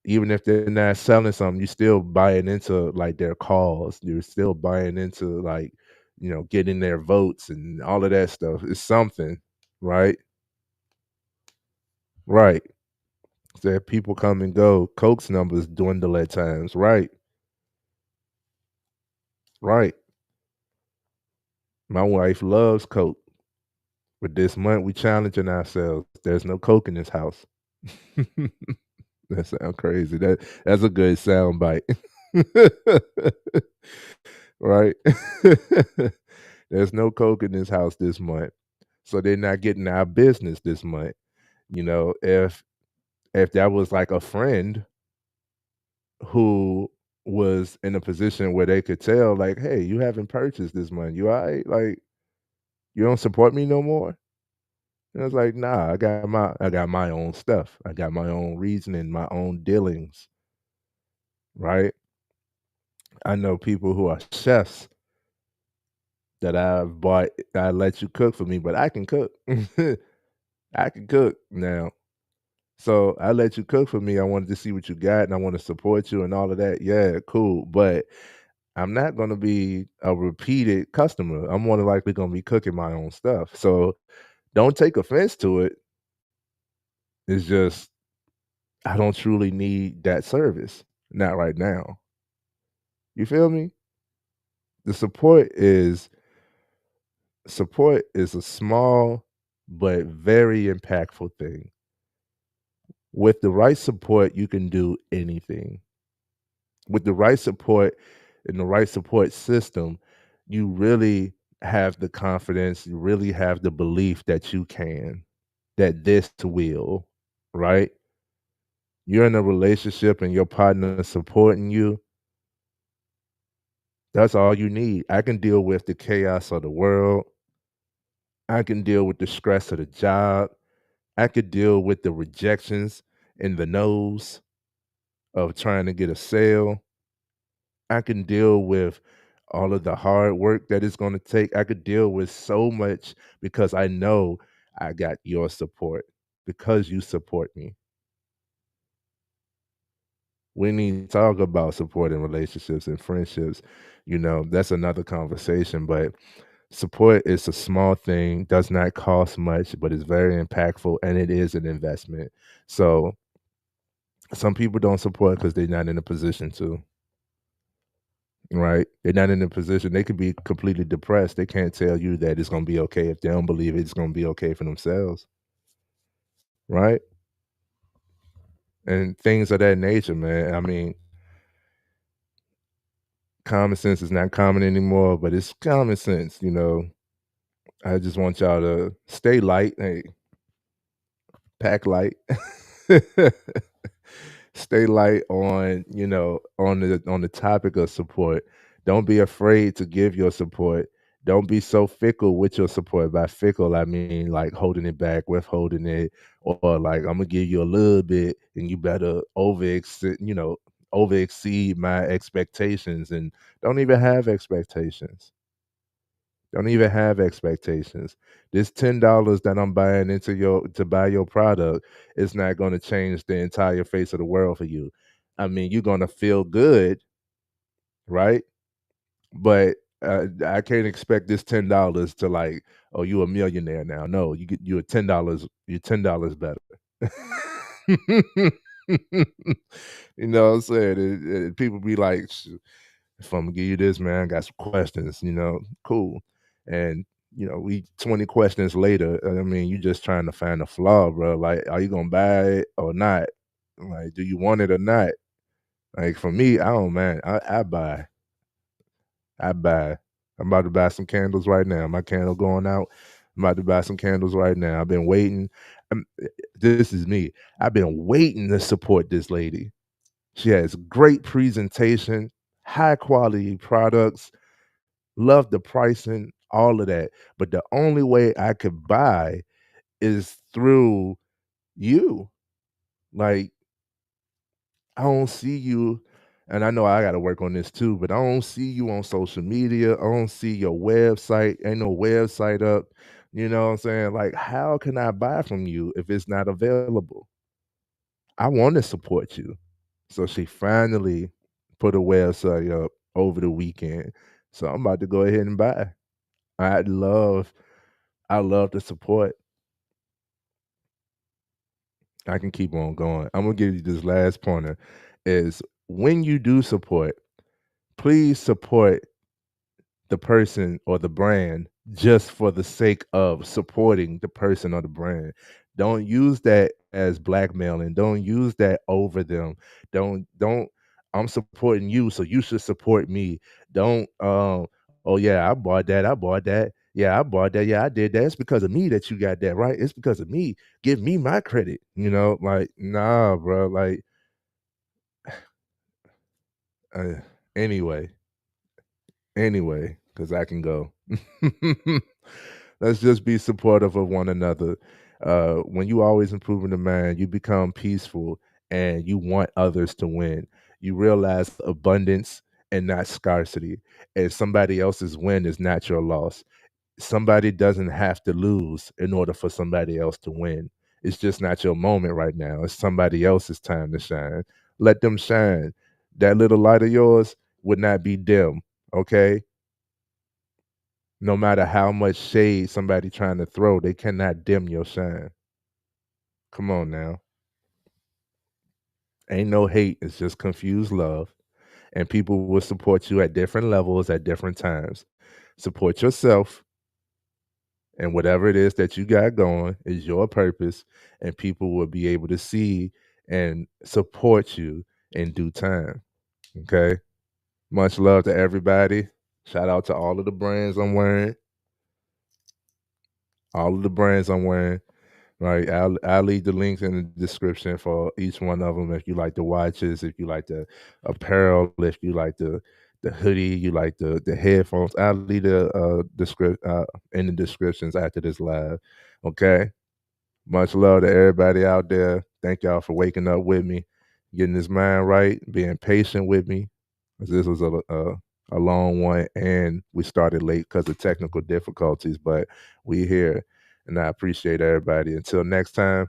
even if they're not selling something, you still buying into like their cause. You're still buying into like getting their votes and all of that stuff. It's something, right? Right. Said people come and go. Coke's numbers dwindle at times. Right. Right. My wife loves Coke. But this month we challenging ourselves. There's no Coke in this house. That sounds crazy. That's a good sound bite. Right? There's no Coke in this house this month. So they're not getting our business this month. If that was like a friend who was in a position where they could tell, like, hey, you haven't purchased this month. You all right? Like, you don't support me no more? And I was like, nah, I got my own stuff. I got my own reasoning, my own dealings, right? I know people who are chefs that I've bought. I let you cook for me, but I can cook. I can cook now. So I let you cook for me. I wanted to see what you got and I want to support you and all of that. Yeah, cool. But I'm not gonna be a repeated customer. I'm more than likely gonna be cooking my own stuff. So don't take offense to it. It's just I don't truly need that service. Not right now. You feel me? The support is a small but very impactful thing. With the right support, you can do anything. With the right support and the right support system, you really have the confidence, you really have the belief that you can, that this will, right? You're in a relationship and your partner is supporting you. That's all you need. I can deal with the chaos of the world. I can deal with the stress of the job. I could deal with the rejections and the no's of trying to get a sale. I can deal with all of the hard work that it's going to take. I could deal with so much because I know I got your support because you support me. We need to talk about support in relationships and friendships. That's another conversation, but support is a small thing, does not cost much, but it's very impactful and it is an investment. So some people don't support because they're not in a position to. Right? They're not in a position they could be completely depressed. They can't tell you that it's gonna be okay if they don't believe it's gonna be okay for themselves, right? And things of that nature, man. I mean, common sense is not common anymore, but it's common sense. I just want y'all to stay light. Hey, pack light. Stay light on the topic of support. Don't be afraid to give your support. Don't be so fickle with your support. By fickle, I mean like holding it back, withholding it, or like I'm gonna give you a little bit, and you better over exceed my expectations, and don't even have expectations. Don't even have expectations. This $10 that I'm buying into your to buy your product is not going to change the entire face of the world for you. I mean, you're going to feel good, right? But I can't expect this $10 to like, oh, you a millionaire now. No, you're $10. You're $10 better. You know what I'm saying? People be like, if I'm gonna give you this, man, I got some questions. Cool. And we 20 questions later, I mean, you just trying to find a flaw, bro. Like, are you gonna buy it or not? Like, do you want it or not? Like for me, I don't man. I buy. I buy. I'm about to buy some candles right now. My candle going out. I'm about to buy some candles right now. I've been waiting. This is me. I've been waiting to support this lady. She has great presentation, high quality products, love the pricing, all of that. But the only way I could buy is through you. Like, I don't see you, and I know I gotta work on this too, but I don't see you on social media. I don't see your website. Ain't no website up. You know what I'm saying? Like, how can I buy from you if it's not available? I want to support you. So she finally put a website up over the weekend. So I'm about to go ahead and buy. I love I love the support. I can keep on going. I'm gonna give you this last pointer is when you do support, please support the person or the brand just for the sake of supporting the person or the brand. Don't use that as blackmailing. Don't use that over them. Don't I'm supporting you, so you should support me. Don't oh yeah, I bought that. I bought that. Yeah, I bought that. Yeah, I did that. It's because of me that you got that, right? It's because of me. Give me my credit. Like nah, bro. Like uh, anyway, anyway, because I can go. Let's just be supportive of one another. When you always improving the man, you become peaceful and you want others to win. You realize abundance and not scarcity. And somebody else's win is not your loss. Somebody doesn't have to lose in order for somebody else to win. It's just not your moment right now. It's somebody else's time to shine. Let them shine. That little light of yours would not be dim. Okay, no matter how much shade somebody trying to throw, they cannot dim your shine. Come on now. Ain't no hate, it's just confused love. And people will support you at different levels at different times. Support yourself, and whatever it is that you got going is your purpose, and people will be able to see and support you in due time. Okay? Much love to everybody. Shout out to all of the brands I'm wearing. All of the brands I'm wearing. Right, I'll leave the links in the description for each one of them. If you like the watches, if you like the apparel, if you like the hoodie, you like the headphones, I'll leave the in the descriptions after this live. Okay, much love to everybody out there. Thank y'all for waking up with me, getting this mind right, being patient with me. 'Cause this was a long one, and we started late because of technical difficulties, but we here, and I appreciate everybody. Until next time.